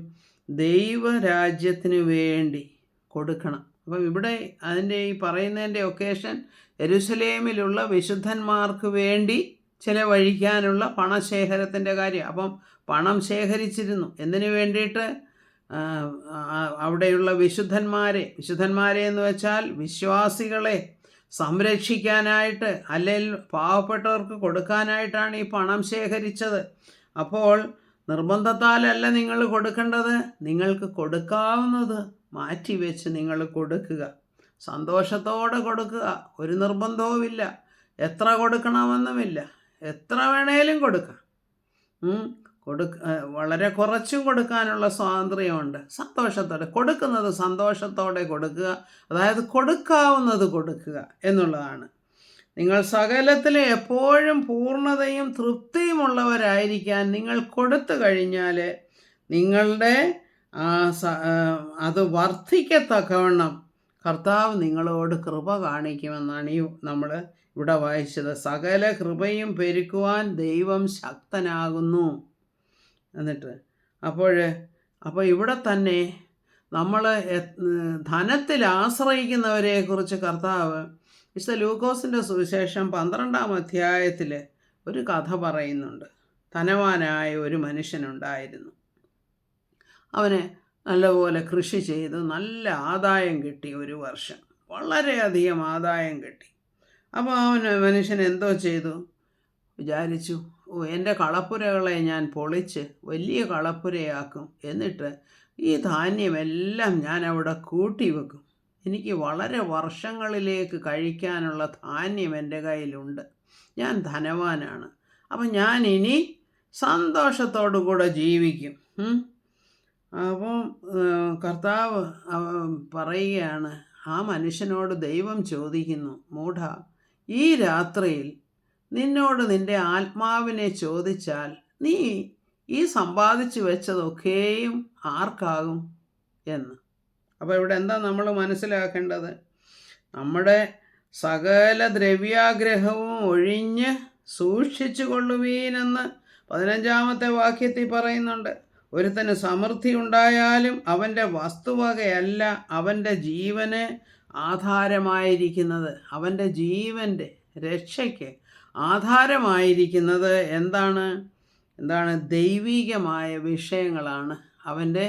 ദൈവരാജ്യത്തിന് വേണ്ടി കൊടുക്കണം. അപ്പം ഇവിടെ അതിൻ്റെ ഈ പറയുന്നതിൻ്റെ ഒക്കേഷൻ യെരുശലേമിലുള്ള വിശുദ്ധന്മാർക്ക് വേണ്ടി ചിലവഴിക്കാനുള്ള പണശേഖരത്തിൻ്റെ കാര്യം. അപ്പം പണം ശേഖരിച്ചിരുന്നു. എന്തിനു വേണ്ടിയിട്ട്? അവിടെയുള്ള വിശുദ്ധന്മാരെ എന്ന് വെച്ചാൽ വിശ്വാസികളെ സംരക്ഷിക്കാനായിട്ട്, അല്ലെങ്കിൽ പാവപ്പെട്ടവർക്ക് കൊടുക്കാനായിട്ടാണ് ഈ പണം ശേഖരിച്ചത്. അപ്പോൾ നിർബന്ധത്താലല്ല നിങ്ങൾ കൊടുക്കേണ്ടത്, നിങ്ങൾക്ക് കൊടുക്കാവുന്നത് മാറ്റിവെച്ച് നിങ്ങൾ കൊടുക്കുക, സന്തോഷത്തോടെ കൊടുക്കുക. ഒരു നിർബന്ധവുമില്ല, എത്ര കൊടുക്കണമെന്നുമില്ല, എത്ര വേണേലും കൊടുക്കാം. വളരെ കുറച്ചും കൊടുക്കാനുള്ള സ്വാതന്ത്ര്യമുണ്ട്. സന്തോഷത്തോടെ കൊടുക്കുന്നത്, സന്തോഷത്തോടെ കൊടുക്കുക, അതായത് കൊടുക്കാവുന്നത് കൊടുക്കുക എന്നുള്ളതാണ്. നിങ്ങൾ സകലത്തിൽ എപ്പോഴും പൂർണ്ണതയും തൃപ്തിയുമുള്ളവരായിരിക്കാൻ നിങ്ങൾ കൊടുത്തു കഴിഞ്ഞാൽ നിങ്ങളുടെ അത് വർദ്ധിക്കത്തക്കവണ്ണം കർത്താവ് നിങ്ങളോട് കൃപ കാണിക്കുമെന്നാണ് നമ്മൾ ഇവിടെ വായിച്ചത്. സകല കൃപയും പെരുക്കുവാൻ ദൈവം ശക്തനാകുന്നു. എന്നിട്ട് അപ്പോൾ ഇവിടെ തന്നെ നമ്മൾ ധനത്തിൽ ആശ്രയിക്കുന്നവരെക്കുറിച്ച് കർത്താവ് വിശുദ്ധ ലൂക്കോസിൻ്റെ സുവിശേഷം 12-ാം അധ്യായത്തിൽ ഒരു കഥ പറയുന്നുണ്ട്. ധനവാനായ ഒരു മനുഷ്യനുണ്ടായിരുന്നു. അവന് നല്ലപോലെ കൃഷി ചെയ്ത് നല്ല ആദായം കിട്ടി. ഒരു വർഷം വളരെയധികം ആദായം കിട്ടി. അപ്പോൾ മനുഷ്യൻ എന്തോ ചെയ്തു, വിചാരിച്ചു, എൻ്റെ കളപ്പുരകളെ ഞാൻ പൊളിച്ച് വലിയ കളപ്പുരയാക്കും, എന്നിട്ട് ഈ ധാന്യമെല്ലാം ഞാൻ അവിടെ കൂട്ടി വെക്കും. എനിക്ക് വളരെ വർഷങ്ങളിലേക്ക് കഴിക്കാനുള്ള ധാന്യം എൻ്റെ കയ്യിലുണ്ട്, ഞാൻ ധനവാനാണ്, അപ്പം ഞാൻ ഇനി സന്തോഷത്തോടു കൂടെ ജീവിക്കും. അപ്പം കർത്താവ് പറയുകയാണ്, ആ മനുഷ്യനോട് ദൈവം ചോദിക്കുന്നു, മൂഢ, ഈ രാത്രിയിൽ നിന്നോട് നിൻ്റെ ആത്മാവിനെ ചോദിച്ചാൽ നീ ഈ സമ്പാദിച്ചു വെച്ചതൊക്കെയും ആർക്കാകും എന്ന്. അപ്പോൾ ഇവിടെ എന്താ നമ്മൾ മനസ്സിലാക്കേണ്ടത്? നമ്മുടെ സകല ദ്രവ്യാഗ്രഹവും ഒഴിഞ്ഞ് സൂക്ഷിച്ചു കൊള്ളുവീനെന്ന് 15-ാമത്തെ വാക്യത്തിൽ പറയുന്നുണ്ട്. ഒരുത്തന് സമൃദ്ധി ഉണ്ടായാലും അവൻ്റെ വസ്തുവകയല്ല അവൻ്റെ ജീവന് ആധാരമായിരിക്കുന്നത്. അവൻ്റെ ജീവൻ്റെ രക്ഷയ്ക്ക് ആധാരമായിരിക്കുന്നത് എന്താണ്? ദൈവികമായ വിഷയങ്ങളാണ്. അവൻ്റെ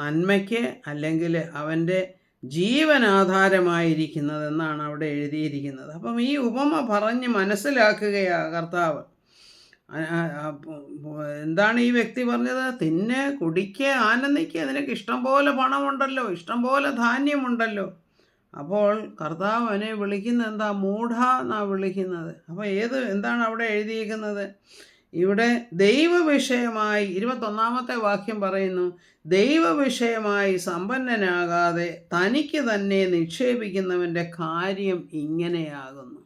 നന്മയ്ക്ക് അല്ലെങ്കിൽ അവൻ്റെ ജീവനാധാരമായിരിക്കുന്നതെന്നാണ് അവിടെ എഴുതിയിരിക്കുന്നത്. അപ്പം ഈ ഉപമ പറഞ്ഞ് മനസ്സിലാക്കുകയാണ് കർത്താവ്. എന്താണ് ഈ വ്യക്തി പറഞ്ഞത്? തിന്ന് കുടിക്കുക, ആനന്ദിക്കുക, നിനക്ക് ഇഷ്ടം പോലെ പണമുണ്ടല്ലോ, ഇഷ്ടം പോലെ ധാന്യമുണ്ടല്ലോ. അപ്പോൾ കർത്താവ് അവനെ വിളിക്കുന്നത് എന്താ? മൂഢ എന്നാണ് വിളിക്കുന്നത്. അപ്പോൾ എന്താണ് അവിടെ എഴുതിയിരിക്കുന്നത്? ഇവിടെ ദൈവവിഷയമായി 21-ാമത്തെ വാക്യം പറയുന്നു, ദൈവവിഷയമായി സമ്പന്നനാകാതെ തനിക്ക് തന്നെ നിക്ഷേപിക്കുന്നവൻ്റെ കാര്യം ഇങ്ങനെയാകുന്നു.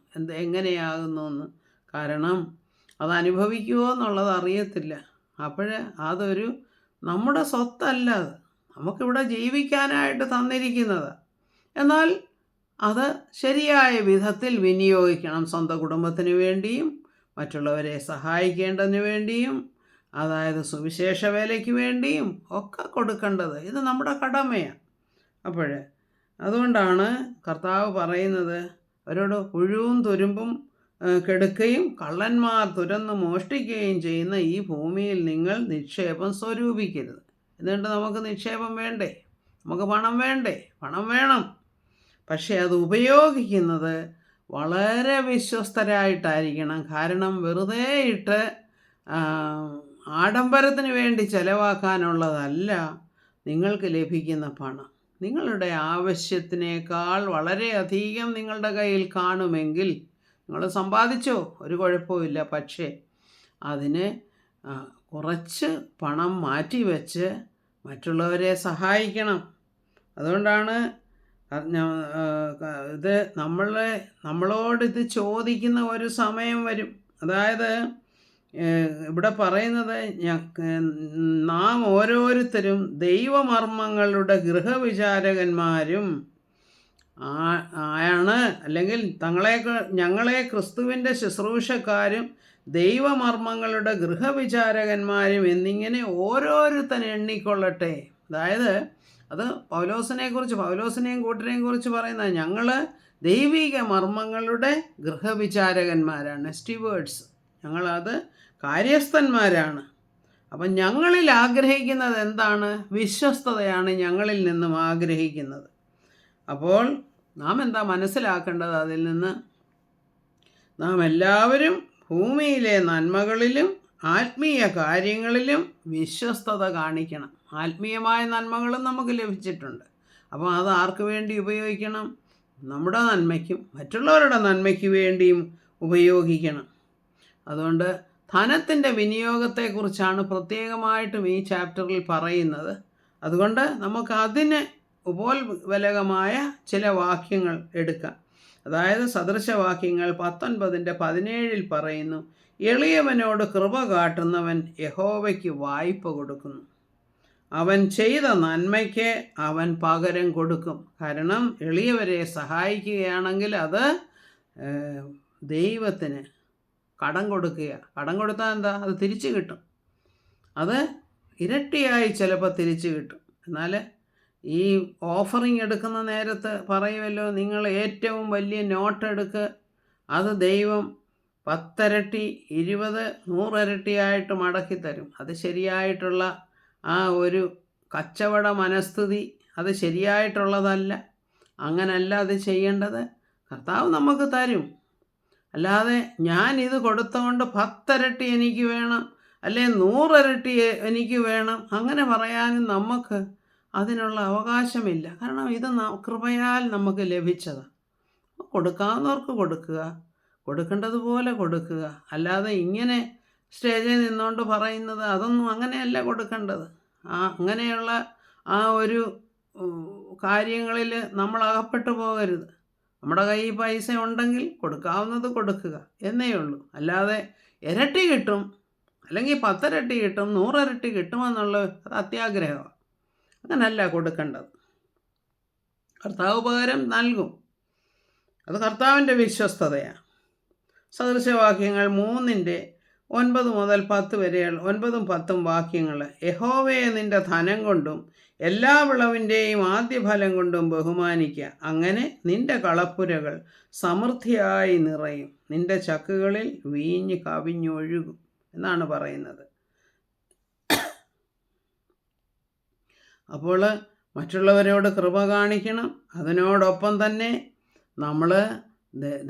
എങ്ങനെയാകുന്നു എന്ന്? കാരണം അത് അനുഭവിക്കുമോ എന്നുള്ളത് അറിയത്തില്ല. അതൊരു നമ്മുടെ സ്വത്തല്ല, അത് നമുക്കിവിടെ ജീവിക്കാനായിട്ട് തന്നിരിക്കുന്നത്. എന്നാൽ അത് ശരിയായ വിധത്തിൽ വിനിയോഗിക്കണം. സ്വന്തം കുടുംബത്തിന് വേണ്ടിയും മറ്റുള്ളവരെ സഹായിക്കേണ്ടതിന് വേണ്ടിയും, അതായത് സുവിശേഷ വേലയ്ക്ക് വേണ്ടിയും ഒക്കെ കൊടുക്കേണ്ടത് ഇത് നമ്മുടെ കടമയാണ്. അതുകൊണ്ടാണ് കർത്താവ് പറയുന്നത്, അവരോട് പുഴുവും തുരുമ്പും കെടുക്കുകയും കള്ളന്മാർ തുരന്ന് മോഷ്ടിക്കുകയും ചെയ്യുന്ന ഈ ഭൂമിയിൽ നിങ്ങൾ നിക്ഷേപം സ്വരൂപിക്കരുത്. എന്നിട്ട് നമുക്ക് നിക്ഷേപം വേണ്ടേ? നമുക്ക് പണം വേണ്ടേ? പണം വേണം. പക്ഷേ അത് ഉപയോഗിക്കുന്നത് വളരെ വിശ്വസ്തരായിട്ടായിരിക്കണം. കാരണം വെറുതെ ഇട്ട് ആഡംബരത്തിന് വേണ്ടി ചെലവാക്കാനുള്ളതല്ല നിങ്ങൾക്ക് ലഭിക്കുന്ന പണം. നിങ്ങളുടെ ആവശ്യത്തിനേക്കാൾ വളരെയധികം നിങ്ങളുടെ കയ്യിൽ കാണുമെങ്കിൽ നിങ്ങൾ സമ്പാദിച്ചോ, ഒരു കുഴപ്പമില്ല. പക്ഷേ അതിന് കുറച്ച് പണം മാറ്റിവെച്ച് മറ്റുള്ളവരെ സഹായിക്കണം. അതുകൊണ്ടാണ് നമ്മളോട് ഇത് ചോദിക്കുന്ന ഒരു സമയം വരും. അതായത് ഇവിടെ പറയുന്നത്, നാം ഓരോരുത്തരും ദൈവമർമ്മങ്ങളുടെ ഗൃഹവിചാരകന്മാരും ആണ്, അല്ലെങ്കിൽ ഞങ്ങളെ ക്രിസ്തുവിൻ്റെ ശുശ്രൂഷക്കാരും ദൈവമർമ്മങ്ങളുടെ ഗൃഹവിചാരകന്മാരും എന്നിങ്ങനെ ഓരോരുത്തൻ എണ്ണിക്കൊള്ളട്ടെ. അതായത് അത് പൗലോസിനെയും കൂട്ടരെയും കുറിച്ച് പറയുന്നത്. ഞങ്ങൾ ദൈവിക മർമ്മങ്ങളുടെ ഗൃഹവിചാരകന്മാരാണ്, സ്റ്റീവേർഡ്സ്. ഞങ്ങളത് കാര്യസ്ഥന്മാരാണ്. അപ്പം ഞങ്ങളിൽ ആഗ്രഹിക്കുന്നത് എന്താണ്? വിശ്വസ്തതയാണ് ഞങ്ങളിൽ നിന്നും ആഗ്രഹിക്കുന്നത്. അപ്പോൾ നാം എന്താ മനസ്സിലാക്കേണ്ടത്? അതിൽ നിന്ന് നാം എല്ലാവരും ഭൂമിയിലെ നന്മകളിലും ആത്മീയ കാര്യങ്ങളിലും വിശ്വസ്തത കാണിക്കണം. ആത്മീയമായ നന്മകളും നമുക്ക് ലഭിച്ചിട്ടുണ്ട്. അപ്പോൾ അത് ആർക്ക് വേണ്ടി ഉപയോഗിക്കണം? നമ്മുടെ നന്മയ്ക്കും മറ്റുള്ളവരുടെ നന്മയ്ക്ക് വേണ്ടിയും ഉപയോഗിക്കണം. അതുകൊണ്ട് ധനത്തിൻ്റെ വിനിയോഗത്തെക്കുറിച്ചാണ് പ്രത്യേകമായിട്ടും ഈ ചാപ്റ്ററിൽ പറയുന്നത്. അതുകൊണ്ട് നമുക്ക് അതിന് ഉപോത്ബലകമായ ചില വാക്യങ്ങൾ എടുക്കാം. അതായത് സദൃശവാക്യങ്ങൾ 19:17 പറയുന്നു, എളിയവനോട് കൃപ കാട്ടുന്നവൻ യഹോവയ്ക്ക് വായ്പ കൊടുക്കുന്നു, അവൻ ചെയ്ത നന്മയ്ക്ക് അവൻ പകരം കൊടുക്കും. കാരണം എളിയവരെ സഹായിക്കുകയാണെങ്കിൽ അത് ദൈവത്തിന് കടം കൊടുക്കുക. കടം കൊടുത്താൽ എന്താ? അത് തിരിച്ചു കിട്ടും. അത് ഇരട്ടിയായി ചിലപ്പോൾ തിരിച്ചു കിട്ടും. എന്നാൽ ഈ ഓഫറിങ് എടുക്കുന്ന നേരത്ത് പറയുമല്ലോ, നിങ്ങൾ ഏറ്റവും വലിയ നോട്ട് എടുക്കുക, അത് ദൈവം 10 ഇരട്ടി 20 100 ഇരട്ടിയായിട്ട് മടക്കി തരും. അത് ശരിയായിട്ടുള്ള ആ ഒരു കച്ചവട മനസ്ഥിതി അത് ശരിയായിട്ടുള്ളതല്ല. അങ്ങനല്ല അത് ചെയ്യേണ്ടത്. കർത്താവ് നമുക്ക് തരും. അല്ലാതെ ഞാൻ ഇത് കൊടുത്തുകൊണ്ട് 10 ഇരട്ടി എനിക്ക് വേണം, അല്ലെ 100 ഇരട്ടി എനിക്ക് വേണം, അങ്ങനെ പറയാനും നമുക്ക് അതിനുള്ള അവകാശമില്ല. കാരണം ഇത് കൃപയാൽ നമുക്ക് ലഭിച്ചതാണ്. കൊടുക്കാവുന്നവർക്ക് കൊടുക്കുക, കൊടുക്കേണ്ടതുപോലെ കൊടുക്കുക. അല്ലാതെ ഇങ്ങനെ സ്റ്റേജിൽ നിന്നുകൊണ്ട് പറയുന്നത് അതൊന്നും അങ്ങനെയല്ല കൊടുക്കേണ്ടത്. അങ്ങനെയുള്ള ആ ഒരു കാര്യങ്ങളിൽ നമ്മൾ അകപ്പെട്ടു പോകരുത്. നമ്മുടെ കയ്യിൽ പൈസ ഉണ്ടെങ്കിൽ കൊടുക്കാവുന്നത് കൊടുക്കുക എന്നേ ഉള്ളൂ. അല്ലാതെ ഇരട്ടി കിട്ടും, അല്ലെങ്കിൽ 10 ഇരട്ടി കിട്ടും, 100 ഇരട്ടി കിട്ടുമെന്നുള്ളത് അത് അത്യാഗ്രഹമാണ്. അങ്ങനല്ല കൊടുക്കേണ്ടത്. കർത്താവ് പകരം നൽകും. അത് കർത്താവിൻ്റെ വിശ്വസ്തതയാണ്. സദൃശവാക്യങ്ങൾ 3:9 മുതൽ 10 വരെ 9ഉം 10ഉം വാക്യങ്ങൾ, യഹോവയെ നിന്റെ ധനം കൊണ്ടും എല്ലാ വിളവിൻ്റെയും ആദ്യഫലം കൊണ്ടും ബഹുമാനിക്കുക. അങ്ങനെ നിന്റെ കളപ്പുരകൾ സമൃദ്ധിയായി നിറയും, നിന്റെ ചക്കുകളിൽ വീഞ്ഞ് കവിഞ്ഞൊഴുകും എന്നാണ് പറയുന്നത്. അപ്പോൾ മറ്റുള്ളവരോട് കൃപ കാണിക്കണം. അതിനോടൊപ്പം തന്നെ നമ്മൾ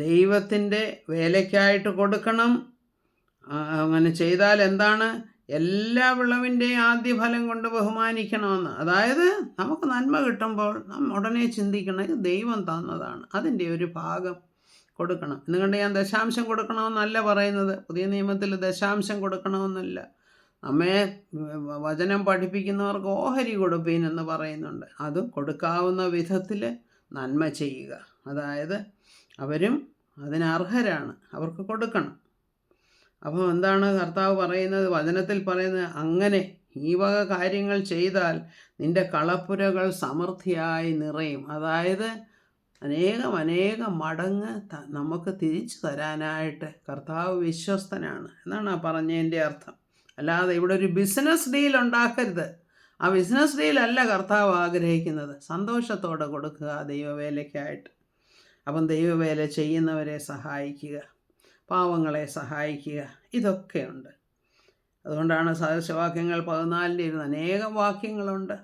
ദൈവത്തിൻ്റെ വേലയ്ക്കായിട്ട് കൊടുക്കണം. അങ്ങനെ ചെയ്താൽ എന്താണ്? എല്ലാ വിളവിൻ്റെയും ആദ്യഫലം കൊണ്ട് ബഹുമാനിക്കണമെന്ന്. അതായത് നമുക്ക് നന്മ കിട്ടുമ്പോൾ നാം ഉടനെ ചിന്തിക്കണം, ഇത് ദൈവം തന്നതാണ്, അതിൻ്റെ ഒരു ഭാഗം കൊടുക്കണം. എന്നുകൊണ്ട് ഞാൻ ദശാംശം കൊടുക്കണമെന്നല്ല പറയുന്നത്. പുതിയ നിയമത്തിൽ ദശാംശം കൊടുക്കണമെന്നില്ല. നമ്മെ വചനം പഠിപ്പിക്കുന്നവർക്ക് ഓഹരി കൊടുപ്പീൻ എന്ന് പറയുന്നുണ്ട്. അതും കൊടുക്കാവുന്ന വിധത്തിൽ നന്മ ചെയ്യുക. അതായത് അവരും അതിനർഹരാണ്, അവർക്ക് കൊടുക്കണം. അപ്പോൾ എന്താണ് കർത്താവ് പറയുന്നത്? വചനത്തിൽ പറയുന്നത്, അങ്ങനെ ഈ വക കാര്യങ്ങൾ ചെയ്താൽ നിൻ്റെ കളപ്പുരകൾ സമൃദ്ധിയായി നിറയും. അതായത് അനേകം മടങ്ങ് നമുക്ക് തിരിച്ചു തരാനായിട്ട് കർത്താവ് വിശ്വസ്തനാണ് എന്നാണ് പറഞ്ഞതിൻ്റെ അർത്ഥം. അല്ലാതെ ഇവിടെ ഒരു ബിസിനസ് ഡീൽ ഉണ്ടാക്കരുത്. ആ ബിസിനസ് ഡീലല്ല കർത്താവ് ആഗ്രഹിക്കുന്നത്. സന്തോഷത്തോടെ കൊടുക്കുക ദൈവവേലയ്ക്കായിട്ട്. അപ്പം ദൈവവേല ചെയ്യുന്നവരെ സഹായിക്കുക, പാവങ്ങളെ സഹായിക്കുക, ഇതൊക്കെയുണ്ട്. അതുകൊണ്ടാണ് സദൃശവാക്യങ്ങൾ 14 അനേകം വാക്യങ്ങളുണ്ട്.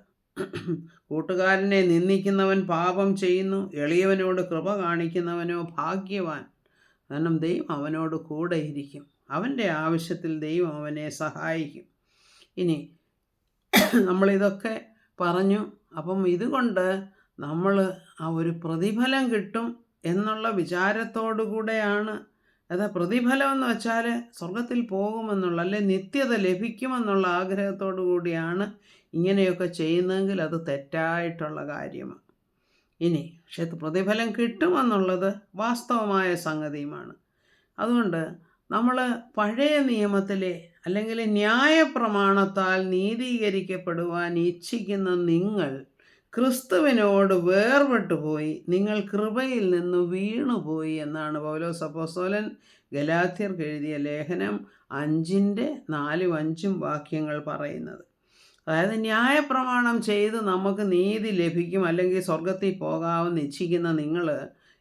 കൂട്ടുകാരനെ നിന്ദിക്കുന്നവൻ പാപം ചെയ്യുന്നു, എളിയവനോട് കൃപ കാണിക്കുന്നവനോ ഭാഗ്യവാൻ. കാരണം ദൈവം അവനോട് കൂടെ ഇരിക്കും, അവൻ്റെ ആവശ്യത്തിൽ ദൈവം അവനെ സഹായിക്കും. ഇനി നമ്മളിതൊക്കെ പറഞ്ഞു. അപ്പം ഇതുകൊണ്ട് നമ്മൾ ആ ഒരു പ്രതിഫലം കിട്ടും എന്നുള്ള വിചാരത്തോടു കൂടെയാണ്. അത് പ്രതിഫലം എന്ന് വെച്ചാൽ സ്വർഗത്തിൽ പോകുമെന്നുള്ള, അല്ലെ നിത്യത ലഭിക്കുമെന്നുള്ള ആഗ്രഹത്തോടു കൂടിയാണ് ഇങ്ങനെയൊക്കെ ചെയ്യുന്നതെങ്കിൽ അത് തെറ്റായിട്ടുള്ള കാര്യമാണ്. ഇനി പക്ഷേ പ്രതിഫലം കിട്ടുമെന്നുള്ളത് വാസ്തവമായ സംഗതിയുമാണ്. അതുകൊണ്ട് നമ്മൾ പഴയ നിയമത്തിലെ അല്ലെങ്കിൽ ന്യായപ്രമാണത്താൽ നീതീകരിക്കപ്പെടുവാൻ ഇച്ഛിക്കുന്ന നിങ്ങൾ ക്രിസ്തുവിനോട് വേർപെട്ടു പോയി, നിങ്ങൾ കൃപയിൽ നിന്ന് വീണുപോയി എന്നാണ് പൗലോസ് അപ്പോസ്തലൻ ഗലാത്യർക്ക് എഴുതിയ ലേഖനം 5:4-5 വാക്യങ്ങൾ പറയുന്നത്. അതായത് ന്യായപ്രമാണം ചെയ്ത് നമുക്ക് നീതി ലഭിക്കും, അല്ലെങ്കിൽ സ്വർഗത്തിൽ പോകാമെന്ന് ഇച്ഛിക്കുന്ന നിങ്ങൾ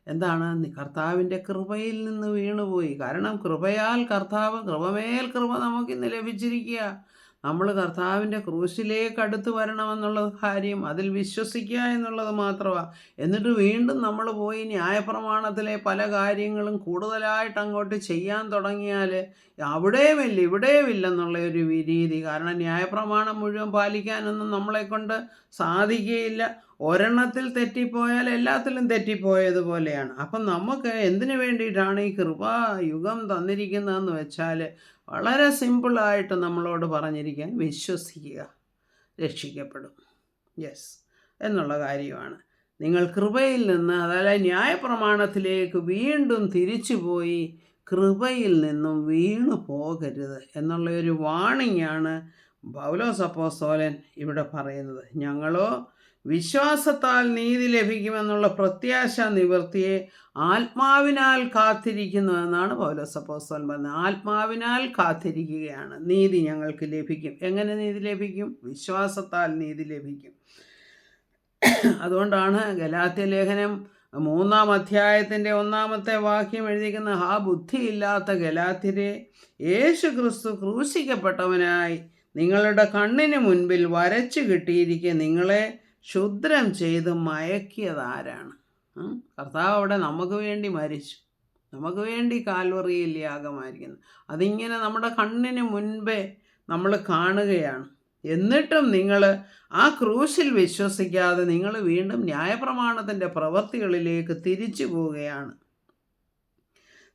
എന്താണ്? കർത്താവിൻ്റെ കൃപയിൽ നിന്ന് വീണുപോയി. കാരണം കൃപയാൽ കർത്താവ്, കൃപമേൽ കൃപ നമുക്കിന്ന് ലഭിച്ചിരിക്കുക. നമ്മൾ കർത്താവിൻ്റെ ക്രൂശിലേക്ക് അടുത്ത് വരണമെന്നുള്ള കാര്യം, അതിൽ വിശ്വസിക്കുക എന്നുള്ളത് മാത്രമാണ്. എന്നിട്ട് വീണ്ടും നമ്മൾ പോയി ന്യായപ്രമാണത്തിലെ പല കാര്യങ്ങളും കൂടുതലായിട്ട് അങ്ങോട്ട് ചെയ്യാൻ തുടങ്ങിയാൽ അവിടെയുമില്ല ഇവിടെയുമില്ലെന്നുള്ള ഒരു രീതി. കാരണം ന്യായപ്രമാണം മുഴുവൻ പാലിക്കാനൊന്നും നമ്മളെക്കൊണ്ട് സാധിക്കുകയില്ല. ഒരെണ്ണത്തിൽ തെറ്റിപ്പോയാൽ എല്ലാത്തിലും തെറ്റിപ്പോയതുപോലെയാണ്. അപ്പം നമുക്ക് എന്തിനു വേണ്ടിയിട്ടാണ് ഈ കൃപായുഗം തന്നിരിക്കുന്നതെന്ന് വെച്ചാൽ, വളരെ സിമ്പിളായിട്ട് നമ്മളോട് പറഞ്ഞിരിക്കാൻ, വിശ്വസിക്കുക, രക്ഷിക്കപ്പെടും. യെസ് എന്നുള്ള കാര്യമാണ്. നിങ്ങൾ കൃപയിൽ നിന്ന്, അതായത് ന്യായപ്രമാണത്തിലേക്ക് വീണ്ടും തിരിച്ചുപോയി കൃപയിൽ നിന്നും വീണു പോകരുത് എന്നുള്ള ഒരു വാണിംഗാണ് പൗലോസ് അപ്പോസ്തലൻ ഇവിടെ പറയുന്നത്. ഞങ്ങളോ വിശ്വാസത്താൽ നീതി ലഭിക്കുമെന്നുള്ള പ്രത്യാശ നിവൃത്തിയെ ആത്മാവിനാൽ കാത്തിരിക്കുന്നു എന്നാണ് പൗലോസ് അപ്പോസ്തലൻ പറഞ്ഞത്. ആത്മാവിനാൽ കാത്തിരിക്കുകയാണ്. നീതി ഞങ്ങൾക്ക് ലഭിക്കും. എങ്ങനെ നീതി ലഭിക്കും? വിശ്വാസത്താൽ നീതി ലഭിക്കും. അതുകൊണ്ടാണ് ഗലാത്യ ലേഖനം 3-ാം അധ്യായത്തിൻ്റെ 1-ാമത്തെ വാക്യം എഴുതിയിരിക്കുന്ന, ആ ബുദ്ധിയില്ലാത്ത ഗലാത്യരെ, യേശു ക്രിസ്തു ക്രൂശിക്കപ്പെട്ടവനായി നിങ്ങളുടെ കണ്ണിന് മുൻപിൽ വരച്ചു കിട്ടിയിരിക്കെ നിങ്ങളെ ക്ഷുദ്രം ചെയ്ത് മയക്കിയതാരാണ്? കർത്താവ് അവിടെ നമുക്ക് വേണ്ടി മരിച്ചു, നമുക്ക് വേണ്ടി കാൽവറിയിൽ യാഗമായിരിക്കുന്നു. അതിങ്ങനെ നമ്മുടെ കണ്ണിന് മുൻപേ നമ്മൾ കാണുകയാണ്. എന്നിട്ടും നിങ്ങൾ ആ ക്രൂശിൽ വിശ്വസിക്കാതെ നിങ്ങൾ വീണ്ടും ന്യായപ്രമാണത്തിൻ്റെ പ്രവൃത്തികളിലേക്ക് തിരിച്ചു പോവുകയാണ്.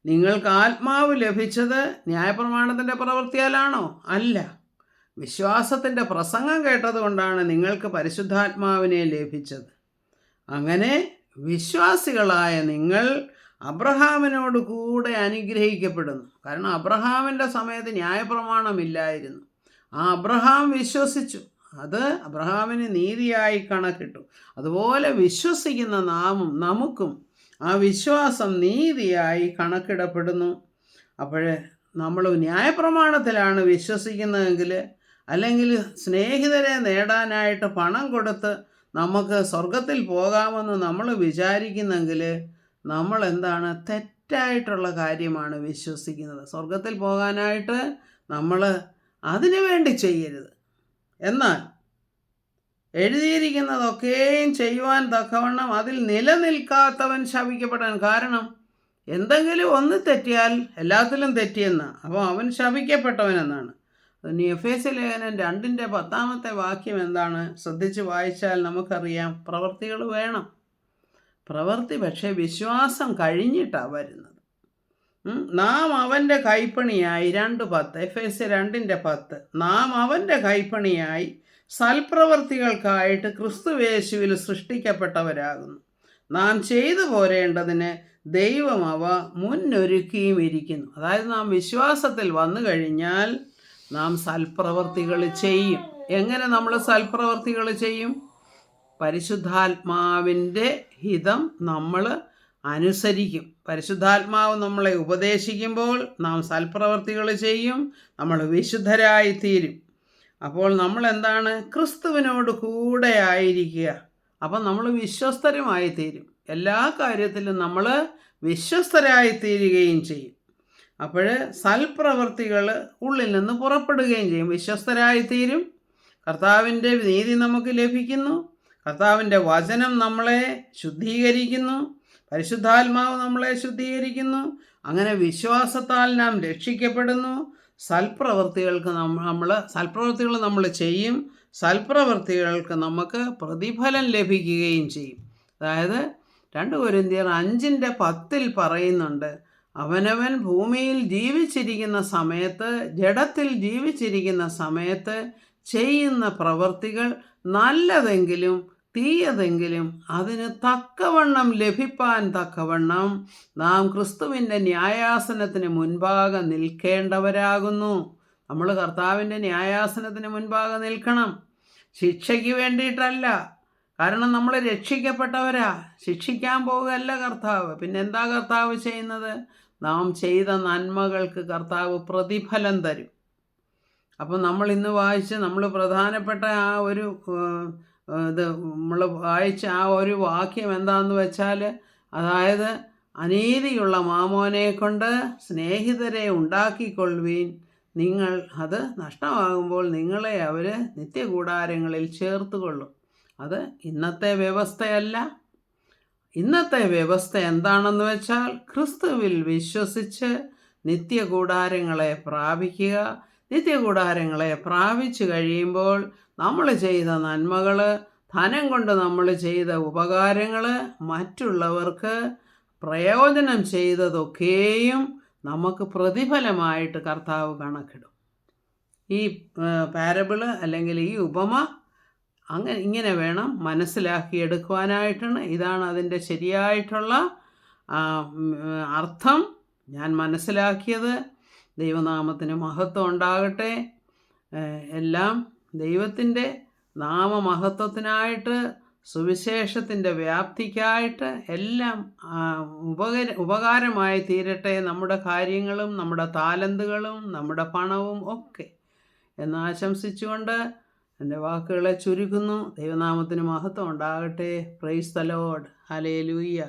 നിങ്ങൾക്ക് ആത്മാവ് ലഭിച്ചത് ന്യായപ്രമാണത്തിൻ്റെ പ്രവൃത്തിയാലാണോ? അല്ല, വിശ്വാസത്തിൻ്റെ പ്രസംഗം കേട്ടതുകൊണ്ടാണ് നിങ്ങൾക്ക് പരിശുദ്ധാത്മാവിനെ ലഭിച്ചത്. അങ്ങനെ വിശ്വാസികളായ നിങ്ങൾ അബ്രഹാമിനോട് കൂടെ അനുഗ്രഹിക്കപ്പെടുന്നു. കാരണം അബ്രഹാമിൻ്റെ സമയത്ത് ന്യായപ്രമാണമില്ലായിരുന്നു. ആ അബ്രഹാം വിശ്വസിച്ചു, അത് അബ്രഹാമിന് നീതിയായി കണക്കിട്ടു. അതുപോലെ വിശ്വസിക്കുന്ന നമുക്കും ആ വിശ്വാസം നീതിയായി കണക്കിടപ്പെടുന്നു. അപ്പോൾ നമ്മൾ ന്യായപ്രമാണത്തിലാണ് വിശ്വസിക്കുന്നതെങ്കിൽ, അല്ലെങ്കിൽ സ്നേഹിതരെ നേടാനായിട്ട് പണം കൊടുത്ത് നമുക്ക് സ്വർഗത്തിൽ പോകാമെന്ന് നമ്മൾ വിചാരിക്കുന്നെങ്കിൽ, നമ്മൾ എന്താണ്, തെറ്റായിട്ടുള്ള കാര്യമാണ് വിശ്വസിക്കുന്നത്. സ്വർഗത്തിൽ പോകാനായിട്ട് നമ്മൾ അതിനു വേണ്ടി ചെയ്യരുത്. എന്നാൽ എഴുതിയിരിക്കുന്നതൊക്കെയും ചെയ്യുവാൻ തക്കവണ്ണം അതിൽ നിലനിൽക്കാത്തവൻ ശപിക്കപ്പെടാൻ. കാരണം എന്തെങ്കിലും ഒന്ന് തെറ്റിയാൽ എല്ലാത്തിലും തെറ്റിയെന്നാണ്. അപ്പോൾ അവൻ ശപിക്കപ്പെട്ടവനെന്നാണ്. ഇനി എഫേസ്യ ലേഖനം 2-ന്റെ 10-ാമത്തെ വാക്യം എന്താണ്? ശ്രദ്ധിച്ച് വായിച്ചാൽ നമുക്കറിയാം. പ്രവൃത്തികൾ വേണം. പ്രവൃത്തി പക്ഷേ വിശ്വാസം കഴിഞ്ഞിട്ടാണ് വരുന്നത്. നാം അവൻ്റെ കൈപ്പണിയായി 2:10, എഫേസ്യ 2:10, നാം അവൻ്റെ കൈപ്പണിയായി സൽപ്രവൃത്തികൾക്കായിട്ട് ക്രിസ്തുയേശുവിൽ സൃഷ്ടിക്കപ്പെട്ടവരാകുന്നു. നാം ചെയ്തു പോരേണ്ടതിന് ദൈവം അവ മുന്നൊരുക്കിയും ഇരിക്കുന്നു. അതായത് നാം വിശ്വാസത്തിൽ വന്നു കഴിഞ്ഞാൽ നാം സൽപ്രവൃത്തികൾ ചെയ്യും. എങ്ങനെ നമ്മൾ സൽപ്രവൃത്തികൾ ചെയ്യും? പരിശുദ്ധാത്മാവിൻ്റെ ഹിതം നമ്മൾ അനുസരിക്കും. പരിശുദ്ധാത്മാവ് നമ്മളെ ഉപദേശിക്കുമ്പോൾ നാം സൽപ്രവൃത്തികൾ ചെയ്യും, നമ്മൾ വിശുദ്ധരായി തീരും. അപ്പോൾ നമ്മൾ എന്താണ്? ക്രിസ്തുവിനോട് കൂടെ ആയിരിക്കുക. അപ്പം നമ്മൾ വിശ്വസ്തരുമായി തീരും. എല്ലാ കാര്യത്തിലും നമ്മൾ വിശ്വസ്തരായി തീരുകയും ചെയ്യും. അപ്പോൾ സൽപ്രവൃത്തികൾ ഉള്ളിൽ നിന്ന് പുറപ്പെടുകയും ചെയ്യും. വിശ്വസ്തരായി തീരും. കർത്താവിൻ്റെ നീതി നമുക്ക് ലഭിക്കുന്നു. കർത്താവിൻ്റെ വചനം നമ്മളെ ശുദ്ധീകരിക്കുന്നു. പരിശുദ്ധാത്മാവ് നമ്മളെ ശുദ്ധീകരിക്കുന്നു. അങ്ങനെ വിശ്വാസത്താൽ നാം രക്ഷിക്കപ്പെടുന്നു. സൽപ്രവൃത്തികൾ നമ്മൾ ചെയ്യും. സൽപ്രവൃത്തികൾക്ക് നമുക്ക് പ്രതിഫലം ലഭിക്കുകയും ചെയ്യും. അതായത് 2 കൊരിന്ത്യർ 5:10 പറയുന്നുണ്ട്, അവനവൻ ഭൂമിയിൽ ജീവിച്ചിരിക്കുന്ന സമയത്ത്, ജഡത്തിൽ ജീവിച്ചിരിക്കുന്ന സമയത്ത് ചെയ്യുന്ന പ്രവൃത്തികൾ നല്ലതെങ്കിലും തീയതെങ്കിലും അതിന് തക്കവണ്ണം ലഭിപ്പാൻ തക്കവണ്ണം നാം ക്രിസ്തുവിൻ്റെ ന്യായാസനത്തിന് മുൻപാകെ നിൽക്കേണ്ടവരാകുന്നു. നമ്മൾ കർത്താവിൻ്റെ ന്യായാസനത്തിന് മുൻപാകെ നിൽക്കണം. ശിക്ഷയ്ക്ക് വേണ്ടിയിട്ടല്ല. കാരണം നമ്മൾ രക്ഷിക്കപ്പെട്ടവരാ. ശിക്ഷിക്കാൻ പോകുകയല്ല കർത്താവ്. പിന്നെ എന്താ കർത്താവ് ചെയ്യുന്നത്? നാം ചെയ്ത നന്മകൾക്ക് കർത്താവ് പ്രതിഫലം തരും. അപ്പം നമ്മൾ ഇന്ന് വായിച്ച് നമ്മൾ പ്രധാനപ്പെട്ട ആ ഒരു നമ്മൾ വായിച്ച ആ ഒരു വാക്യം എന്താണെന്ന് വെച്ചാൽ, അതായത് അനീതിയുള്ള മാമോനെ കൊണ്ട് സ്നേഹിതരെ ഉണ്ടാക്കിക്കൊള്ളുവീൻ, നിങ്ങൾ അത് നഷ്ടമാകുമ്പോൾ നിങ്ങളെ അവർ നിത്യകൂടാരങ്ങളിൽ ചേർത്തുകൊള്ളും. അത് ഇന്നത്തെ വ്യവസ്ഥയല്ല. ഇന്നത്തെ വ്യവസ്ഥ എന്താണെന്ന് വെച്ചാൽ ക്രിസ്തുവിൽ വിശ്വസിച്ച് നിത്യകൂടാരങ്ങളെ പ്രാപിക്കുക. നിത്യകൂടാരങ്ങളെ പ്രാപിച്ചു കഴിയുമ്പോൾ നമ്മൾ ചെയ്ത നന്മകൾ, ധനം കൊണ്ട് നമ്മൾ ചെയ്ത ഉപകാരങ്ങൾ, മറ്റുള്ളവർക്ക് പ്രയോജനം ചെയ്തതൊക്കെയും നമുക്ക് പ്രതിഫലമായിട്ട് കർത്താവ് കണക്കിടും. ഈ പാരബിള് അല്ലെങ്കിൽ ഈ ഉപമ ഇങ്ങനെ വേണം മനസ്സിലാക്കിയെടുക്കുവാനായിട്ടാണ്. ഇതാണ് അതിൻ്റെ ശരിയായിട്ടുള്ള അർത്ഥം ഞാൻ മനസ്സിലാക്കിയത്. ദൈവനാമത്തിന് മഹത്വം ഉണ്ടാകട്ടെ. എല്ലാം ദൈവത്തിൻ്റെ നാമമഹത്വത്തിനായിട്ട്, സുവിശേഷത്തിൻ്റെ വ്യാപ്തിക്കായിട്ട് എല്ലാം ഉപകാരമായി തീരട്ടെ. നമ്മുടെ കാര്യങ്ങളും നമ്മുടെ താലന്തുകളും നമ്മുടെ പണവും ഒക്കെ എന്ന് ആശംസിച്ചുകൊണ്ട് എൻ്റെ വാക്കുകളെ ചുരുക്കുന്നു. ദൈവനാമത്തിന് മഹത്വം ഉണ്ടാകട്ടെ. Praise the Lord. ഹല്ലേലൂയ.